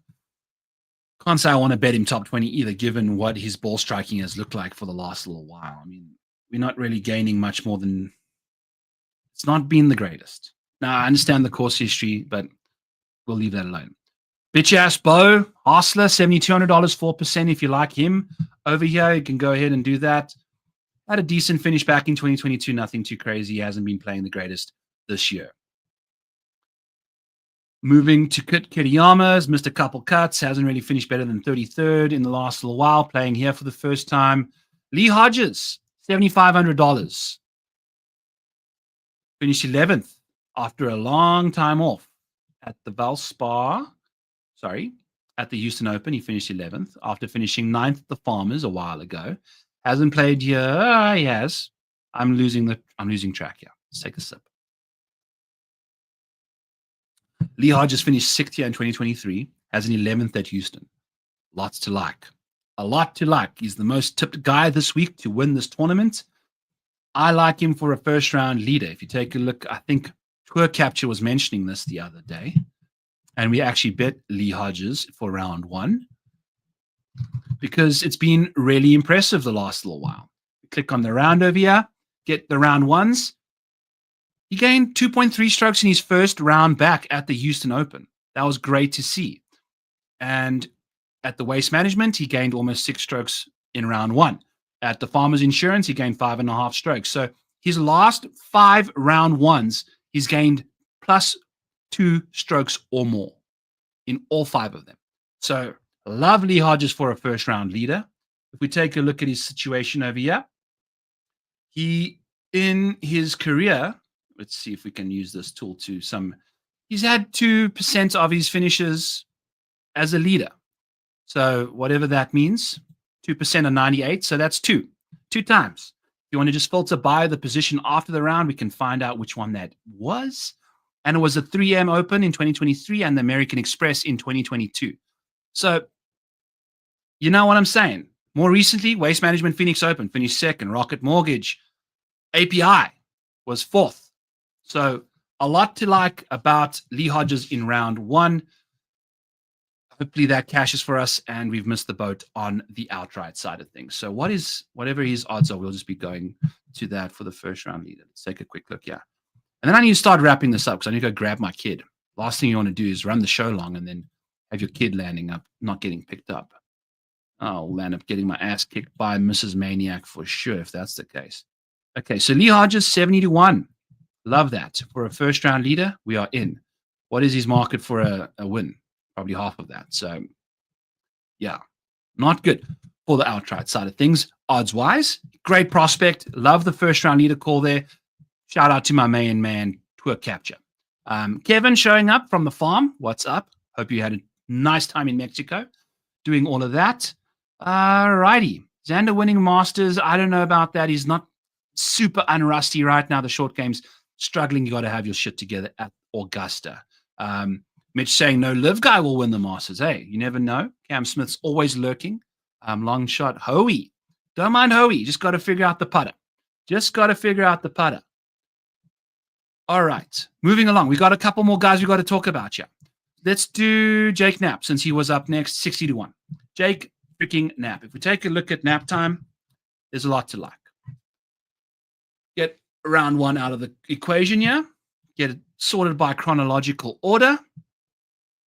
S1: can't say I want to bet him top 20 either, given what his ball striking has looked like for the last little while. I mean, we're not really gaining much more than it's not been the greatest. Now I understand the course history, but we'll leave that alone. Bitch ass Bo Hostler, $7,200, 4%. If you like him over here, you can go ahead and do that. Had a decent finish back in 2022, nothing too crazy. He hasn't been playing the greatest this year. Moving to Kit Kitayama's, missed a couple cuts, hasn't really finished better than 33rd in the last little while, playing here for the first time. Lee Hodges, $7,500. Finished 11th after a long time off at the at the Houston Open. He finished 11th after finishing 9th at the Farmers a while ago. Hasn't played here. He has. I'm losing track here. Let's take a sip. Lee Hodges finished 6th here in 2023, has an 11th at Houston. Lots to like. A lot to like. He's the most tipped guy this week to win this tournament. I like him for a first-round leader. If you take a look, I think Tour Capture was mentioning this the other day, and we actually bet Lee Hodges for round 1 because it's been really impressive the last little while. Click on the round over here, get the round 1s. He gained 2.3 strokes in his first round back at the Houston Open. That was great to see. And at the Waste Management, he gained almost 6 strokes in round 1. At the Farmers Insurance, he gained 5.5 strokes. So his last 5 round 1s, he's gained plus 2 strokes or more in all 5 of them. So lovely Hodges for a first round leader. If we take a look at his situation over here, he, in his career, let's see if we can use this tool to he's had 2% of his finishes as a leader. So whatever that means, 2% of 98. So that's 2 times. If you want to just filter by the position after the round, we can find out which one that was. And it was the 3M Open in 2023 and the American Express in 2022. So you know what I'm saying? More recently, Waste Management Phoenix Open finished 2nd. Rocket Mortgage API was 4th. So a lot to like about Lee Hodges in round 1. Hopefully that cashes for us, and we've missed the boat on the outright side of things. So whatever his odds are, we'll just be going to that for the first round leader. Let's take a quick look, yeah. And then I need to start wrapping this up because I need to go grab my kid. Last thing you want to do is run the show long and then have your kid landing up, not getting picked up. I'll land up getting my ass kicked by Mrs. Maniac for sure if that's the case. Okay, so Lee Hodges, 70-1. Love that. For a first-round leader, we are in. What is his market for a win? Probably half of that. So, yeah, not good for the outright side of things. Odds-wise, great prospect. Love the first-round leader call there. Shout out to my main man, Tour Capture. Kevin showing up from the farm. What's up? Hope you had a nice time in Mexico doing all of that. All righty. Xander winning Masters. I don't know about that. He's not super unrusty right now. The short game's struggling. You got to have your shit together at Augusta. Mitch saying no live guy will win the Masters. Hey, you never know. Cam Smith's always lurking. Long shot. Hoey. Don't mind Hoey. Just got to figure out the putter. All right. Moving along. We got a couple more guys we got to talk about here. Let's do Jake Knapp since he was up next, 60-1. Jake freaking Knapp. If we take a look at Knapp time, there's a lot to like. Get round 1 out of the equation here. Get it sorted by chronological order.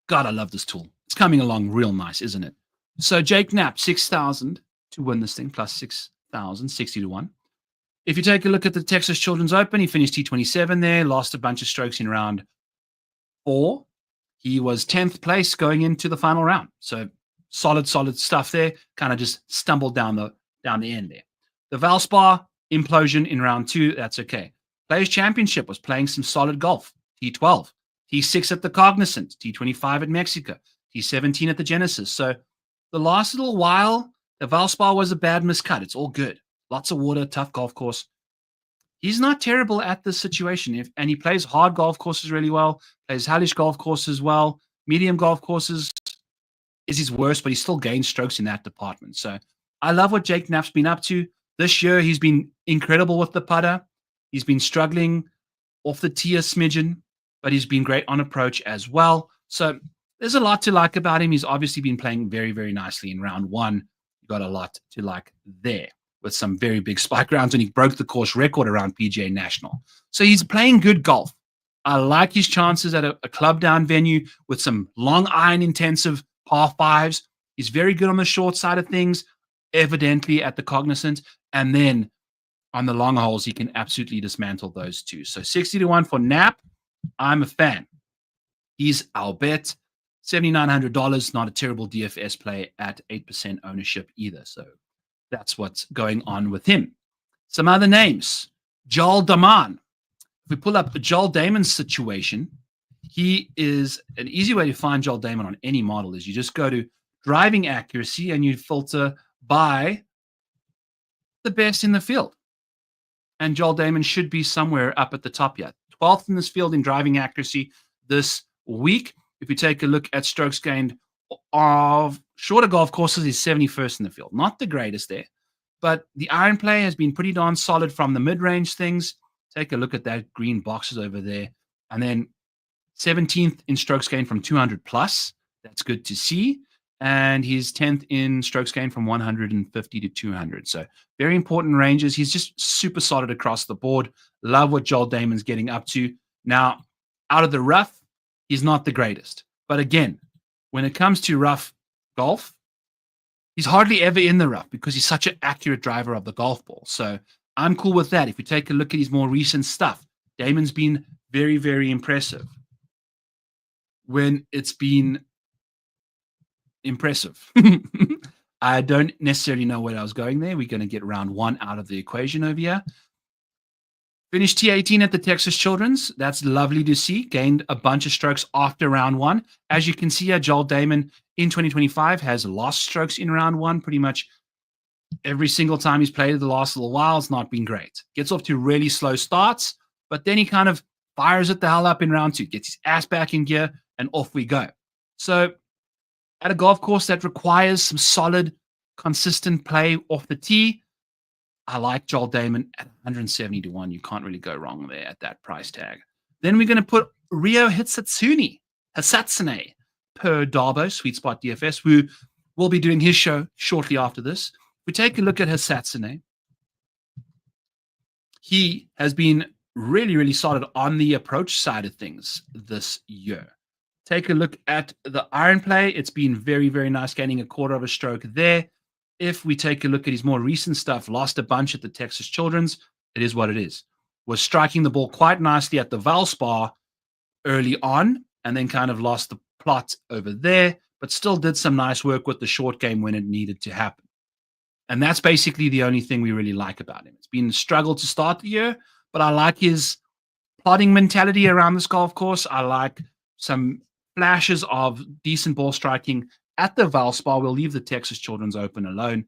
S1: God, I love this tool. It's coming along real nice, isn't it? So Jake Knapp, 6,000 to win this thing, plus 6,000, 60-1. If you take a look at the Texas Children's Open, he finished T27 there, lost a bunch of strokes in round 4. He was 10th place going into the final round. So solid stuff there. Kind of just stumbled down the end there. The Valspar implosion in round 2, that's okay. Players Championship was playing some solid golf. T12, T6 at the Cognizant, T25 at Mexico, T17 at the Genesis. So the last little while, the Valspar was a bad miscut. It's all good. Lots of water, tough golf course. He's not terrible at this situation. And he plays hard golf courses really well, plays hellish golf courses well, medium golf courses is his worst, but he still gains strokes in that department. So I love what Jake Knapp's been up to. This year, he's been incredible with the putter. He's been struggling off the tee a smidgen, but he's been great on approach as well. So there's a lot to like about him. He's obviously been playing very, very nicely in round 1. You got a lot to like there with some very big spike rounds, and he broke the course record around PGA National. So he's playing good golf. I like his chances at a club down venue with some long iron intensive par 5s. He's very good on the short side of things, evidently at the Cognizant. And then on the long holes, he can absolutely dismantle those two. So 60-1 for Knapp. I'm a fan. He's our bet. $7,900, not a terrible DFS play at 8% ownership either. So that's what's going on with him. Some other names. Joel Dahmen. If we pull up Joel Dahmen's situation, he is an easy way to find Joel Dahmen on any model is you just go to driving accuracy and you filter by the best in the field. And Joel Dahmen should be somewhere up at the top yet. 12th in this field in driving accuracy this week. If you take a look at strokes gained of shorter golf courses, he's 71st in the field. Not the greatest there, but the iron play has been pretty darn solid from the mid-range things. Take a look at that green boxes over there. And then 17th in strokes gained from 200 plus. That's good to see. And he's 10th in strokes gained from 150 to 200. So very important ranges. He's just super solid across the board. Love what Joel Dahmen's getting up to. Now, out of the rough, he's not the greatest. But again, when it comes to rough golf, he's hardly ever in the rough because he's such an accurate driver of the golf ball. So I'm cool with that. If you take a look at his more recent stuff, Dahmen's been very, very impressive. When it's been impressive. I don't necessarily know where I was going there. We're going to get round 1 out of the equation over here. Finished T18 at the Texas Children's. That's lovely to see. Gained a bunch of strokes after round 1. As you can see here, Joel Dahmen in 2025 has lost strokes in round 1 pretty much every single time he's played it the last little while. It's not been great. Gets off to really slow starts, but then he kind of fires it the hell up in round 2, gets his ass back in gear, and off we go. So at a golf course that requires some solid, consistent play off the tee, I like Joel Dahmen at 170-1. You can't really go wrong there at that price tag. Then we're going to put Ryo Hisatsune per Darbo, Sweet Spot DFS, who will be doing his show shortly after this. If we take a look at Hisatsune, he has been really, really solid on the approach side of things this year. Take a look at the iron play. It's been very, very nice, gaining a quarter of a stroke there. If we take a look at his more recent stuff, lost a bunch at the Texas Children's. It is what it is. Was striking the ball quite nicely at the Valspar early on, and then kind of lost the plot over there, but still did some nice work with the short game when it needed to happen. And that's basically the only thing we really like about him. It's been a struggle to start the year, but I like his plodding mentality around this golf course. I like some flashes of decent ball striking at the Valspar. We'll leave the Texas Children's Open alone.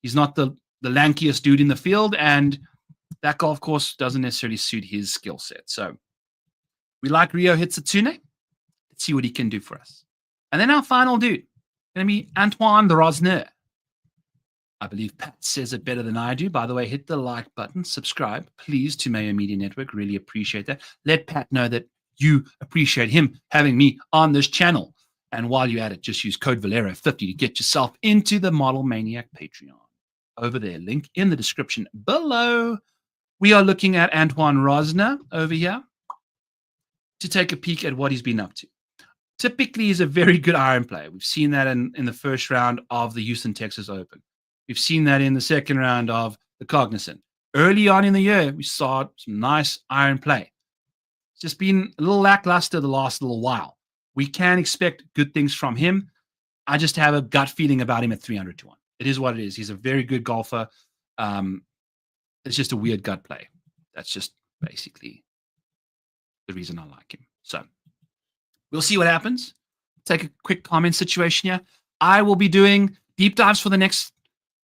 S1: He's not the lankiest dude in the field, and that golf course doesn't necessarily suit his skill set. So we like Ryo Hisatsune. Let's see what he can do for us. And then our final dude, going to be Antoine Rosner. I believe Pat says it better than I do. By the way, hit the like button, subscribe, please, to Mayo Media Network. Really appreciate that. Let Pat know that you appreciate him having me on this channel. And while you're at it, just use code VALERO50 to get yourself into the Model Maniac Patreon. Over there, link in the description below. We are looking at Antoine Rosner over here to take a peek at what he's been up to. Typically, he's a very good iron player. We've seen that in the first round of the Houston, Texas Open. We've seen that in the second round of the Cognizant. Early on in the year, we saw some nice iron play. It's just been a little lackluster the last little while. we can expect good things from him. I just have a gut feeling about him at 300 to 1. It is what it is. He's a very good golfer. It's just a weird gut play. That's just basically the reason I like him. So we'll see what happens. Take a quick comment situation here. I will be doing deep dives for the next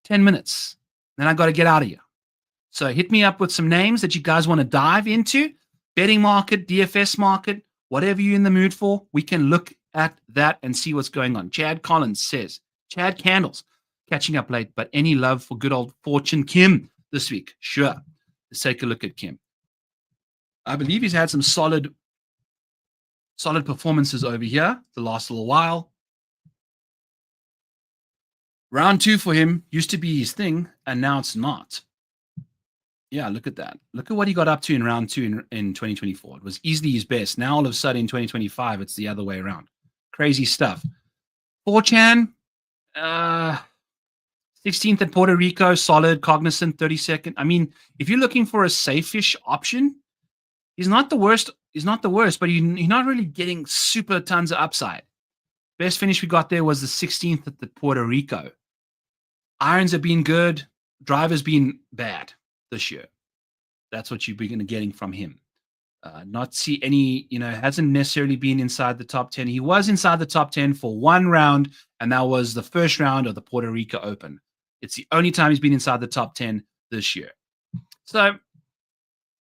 S1: 10 minutes. Then I got to get out of here. So hit me up with some names that you guys want to dive into. Betting market, DFS market, whatever you're in the mood for, we can look at that and see what's going on. Chad Collins says, Chad Candles, catching up late, but any love for good old Fortune Kim this week? Sure. Let's take a look at Kim. I believe he's had some solid performances over here the last little while. Round 2 for him used to be his thing, and now it's not. Yeah, look at that. Look at what he got up to in round 2 in 2024. It was easily his best. Now, all of a sudden, in 2025, it's the other way around. Crazy stuff. 4chan, 16th at Puerto Rico, solid, cognizant, 32nd. I mean, if you're looking for a safe-ish option, he's not the worst. He's not the worst, but you're not really getting super tons of upside. Best finish we got there was the 16th at the Puerto Rico. Irons have been good. Driver's been bad this year. That's what you're getting from him. Not see any, hasn't necessarily been inside the top 10. He was inside the top 10 for one round, and that was the first round of the Puerto Rico Open. It's the only time he's been inside the top 10 this year. So,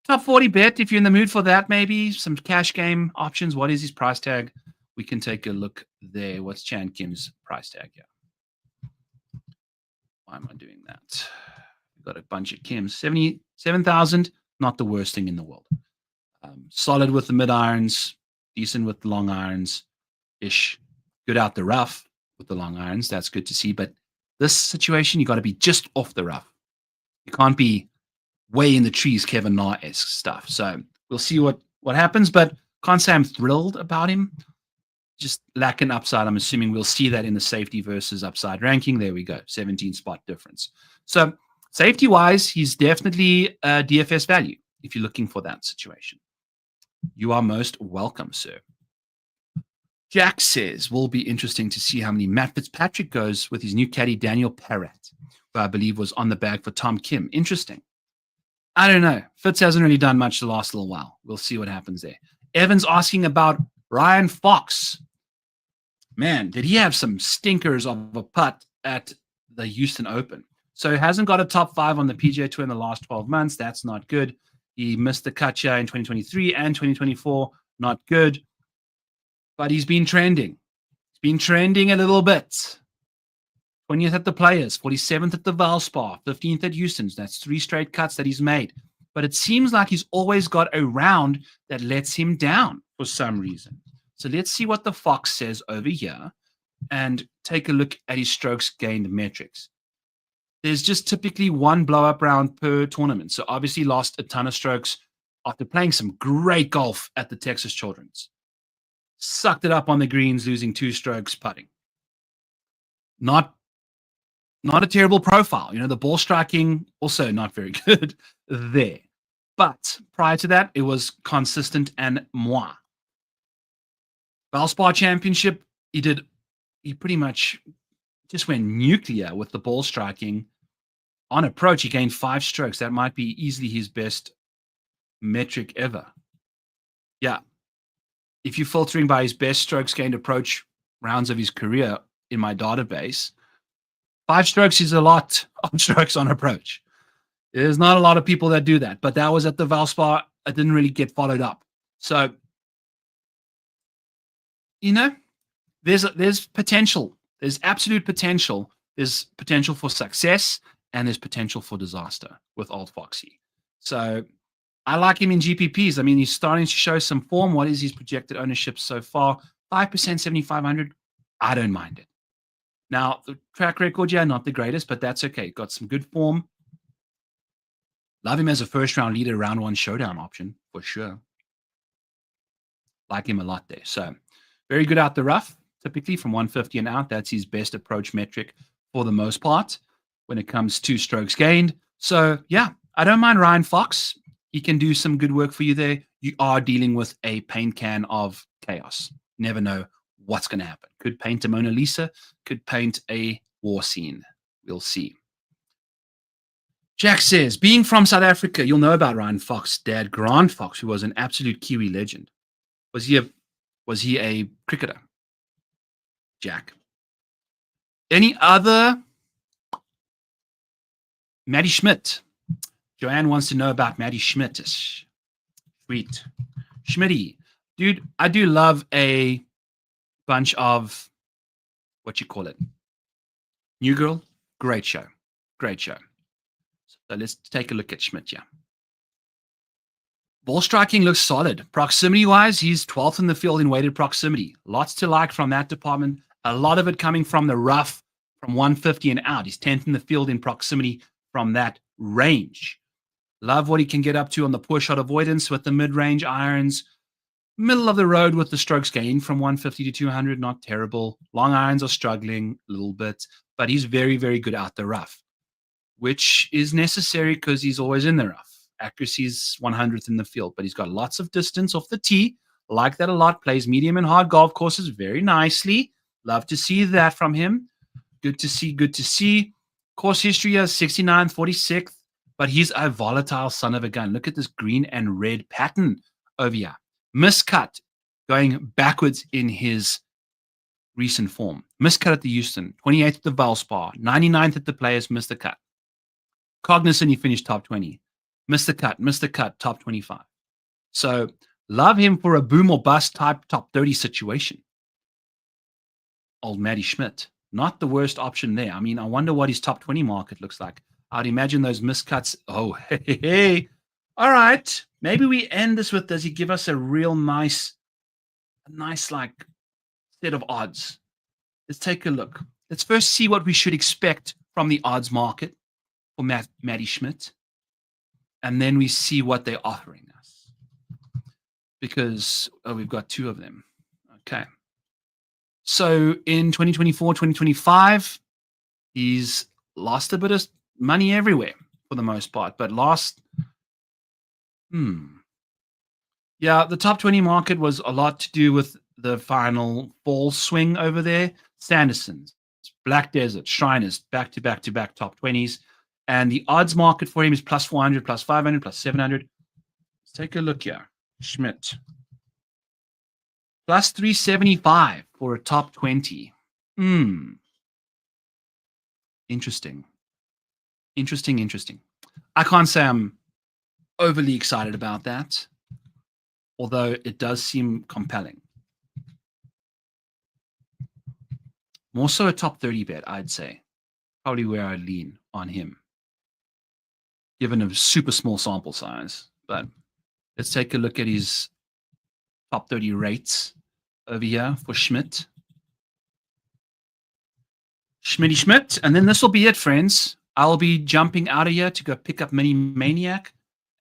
S1: top 40 bet, if you're in the mood for that, maybe some cash game options. What is his price tag? We can take a look there. What's Chan Kim's price tag here? Why am I doing that? We've got a bunch of Kims. 77,000, not the worst thing in the world. Solid with the mid irons, decent with the long irons ish. Good out the rough with the long irons. That's good to see. But this situation, you got to be just off the rough. You can't be way in the trees, Kevin Na-esque stuff. So we'll see what happens. But can't say I'm thrilled about him. Just lacking upside. I'm assuming we'll see that in the safety versus upside ranking. There we go. 17 spot difference. So safety-wise, he's definitely a DFS value if you're looking for that situation. You are most welcome, sir. Jack says, will be interesting to see how many Matt Fitzpatrick goes with his new caddy, Daniel Parrott, who I believe was on the bag for Tom Kim. Interesting. I don't know. Fitz hasn't really done much the last little while. We'll see what happens there. Evan's asking about Ryan Fox. Man, did he have some stinkers of a putt at the Houston Open? So he hasn't got a top 5 on the PGA Tour in the last 12 months. That's not good. He missed the cut here in 2023 and 2024. Not good. But he's been trending. He's been trending a little bit. 20th at the Players, 47th at the Valspar, 15th at Houston's. That's 3 straight cuts that he's made. But it seems like he's always got a round that lets him down for some reason. So let's see what the Fox says over here and take a look at his strokes gained metrics. There's just typically one blow-up round per tournament. So obviously lost a ton of strokes after playing some great golf at the Texas Children's. Sucked it up on the greens, losing 2 strokes putting. Not a terrible profile. The ball striking, also not very good there. But prior to that, it was consistent and moi. Valspar Championship, he pretty much just went nuclear with the ball striking. On approach, he gained 5 strokes. That might be easily his best metric ever. Yeah. If you're filtering by his best strokes gained approach rounds of his career in my database, 5 strokes is a lot of strokes on approach. There's not a lot of people that do that, but that was at the Valspar. It didn't really get followed up. So, there's potential. There's absolute potential. There's potential for success and there's potential for disaster with Old Foxy. So I like him in GPPs. I mean, he's starting to show some form. What is his projected ownership so far? 5%, 7,500. I don't mind it. Now, the track record, not the greatest, but that's okay. Got some good form. Love him as a first-round leader, round 1 showdown option, for sure. Like him a lot there. So, very good out the rough, typically from 150 and out. That's his best approach metric for the most part when it comes to strokes gained. So, yeah, I don't mind Ryan Fox. He can do some good work for you there. You are dealing with a paint can of chaos. Never know what's going to happen. Could paint a Mona Lisa, could paint a war scene. We'll see. Jack says, being from South Africa, you'll know about Ryan Fox's dad, Grant Fox, who was an absolute Kiwi legend. Was he a cricketer? Jack. Any other? Maddie Schmidt. Joanne wants to know about Maddie Schmidt. Sweet. Schmitty. Dude, I do love a bunch of, what you call it? New Girl. Great show. Great show. So let's take a look at Schmidt, yeah. Ball striking looks solid. Proximity-wise, he's 12th in the field in weighted proximity. Lots to like from that department. A lot of it coming from the rough, from 150 and out. He's 10th in the field in proximity from that range. Love what he can get up to on the poor shot avoidance with the mid-range irons. Middle of the road with the strokes gained from 150 to 200, not terrible. Long irons are struggling a little bit, but he's very, very good out the rough, which is necessary because he's always in the rough. Accuracy is 100th in the field, but he's got lots of distance off the tee. Like that a lot. Plays medium and hard golf courses very nicely. Love to see that from him. Good to see, good to see. Course history is 69th, 46th, but he's a volatile son of a gun. Look at this green and red pattern over here. Miscut going backwards in his recent form. Miscut at the Houston, 28th at the Valspar, 99th at the Players, missed the cut. Cognizant, he finished top 20. Missed the cut, top 25. So love him for a boom or bust type top 30 situation. Old Maddie Schmidt, not the worst option there. I mean, I wonder what his top 20 market looks like. I'd imagine those miscuts. Oh, hey. All right. Maybe we end this with, does he give us a real nice like set of odds? Let's take a look. Let's first see what we should expect from the odds market for Maddie Schmidt. And then we see what they're offering us. Because we've got two of them. Okay. So in 2024, 2025, he's lost a bit of money everywhere for the most part. But yeah, the top 20 market was a lot to do with the final fall swing over there. Sanderson's, Black Desert, Shriners, back-to-back top 20s. And the odds market for him is plus 400, plus 500, plus 700. Let's take a look here. Schmidt. Plus 375 for a top 20. Interesting. I can't say I'm overly excited about that, although it does seem compelling. More so a top 30 bet, I'd say. Probably where I lean on him, given a super small sample size. But let's take a look at his top 30 rates over here for Schmidt. Schmidt. And then this will be it, friends. I'll be jumping out of here to go pick up Mini Maniac.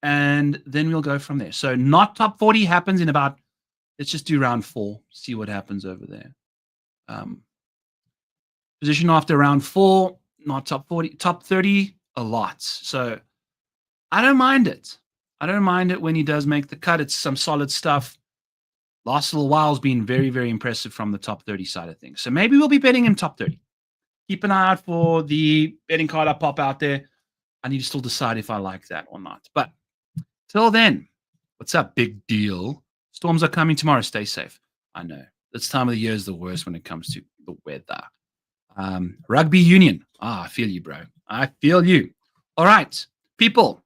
S1: And then we'll go from there. So not top 40 happens in about, let's just do round 4. See what happens over there. Position after round 4, not top 40, top 30, a lot. So I don't mind it. I don't mind it when he does make the cut. It's some solid stuff. Last little while has been very, very impressive from the top 30 side of things. So maybe we'll be betting him top 30. Keep an eye out for the betting card I pop out there. I need to still decide if I like that or not. But till then, what's up, big deal? Storms are coming tomorrow. Stay safe. I know. This time of the year is the worst when it comes to the weather. Rugby union. I feel you, bro. I feel you. All right, people.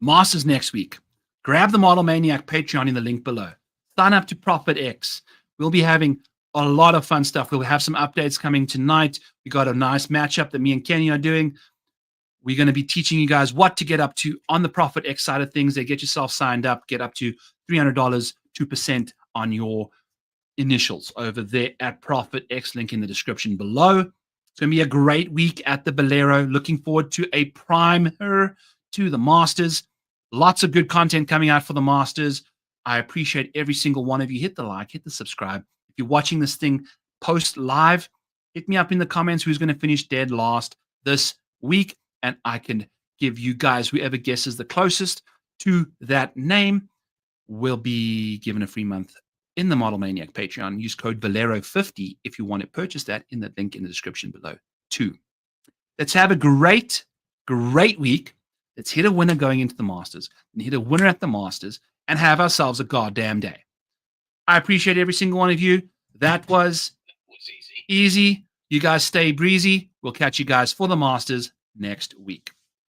S1: Masters next week. Grab the Model Maniac Patreon in the link below. Sign up to ProfitX. We'll be having a lot of fun stuff. We'll have some updates coming tonight. We got a nice matchup that me and Kenny are doing. We're going to be teaching you guys what to get up to on the ProfitX side of things. They get yourself signed up, get up to $300, 2% on your initials over there at ProfitX, link in the description below. It's going to be a great week at the Valero. Looking forward to a primer to the Masters. Lots of good content coming out for the Masters. I appreciate every single one of you. Hit the like, hit the subscribe. If you're watching this thing post live, hit me up in the comments who's going to finish dead last this week, and I can give you guys, whoever guesses the closest to that name will be given a free month in the Model Maniac Patreon. Use code VALERO50 if you want to purchase that in the link in the description below too. Let's have a great week. Let's hit a winner going into the Masters and hit a winner at the Masters and have ourselves a goddamn day. I appreciate every single one of you. That was easy. You guys stay breezy. We'll catch you guys for the Masters next week.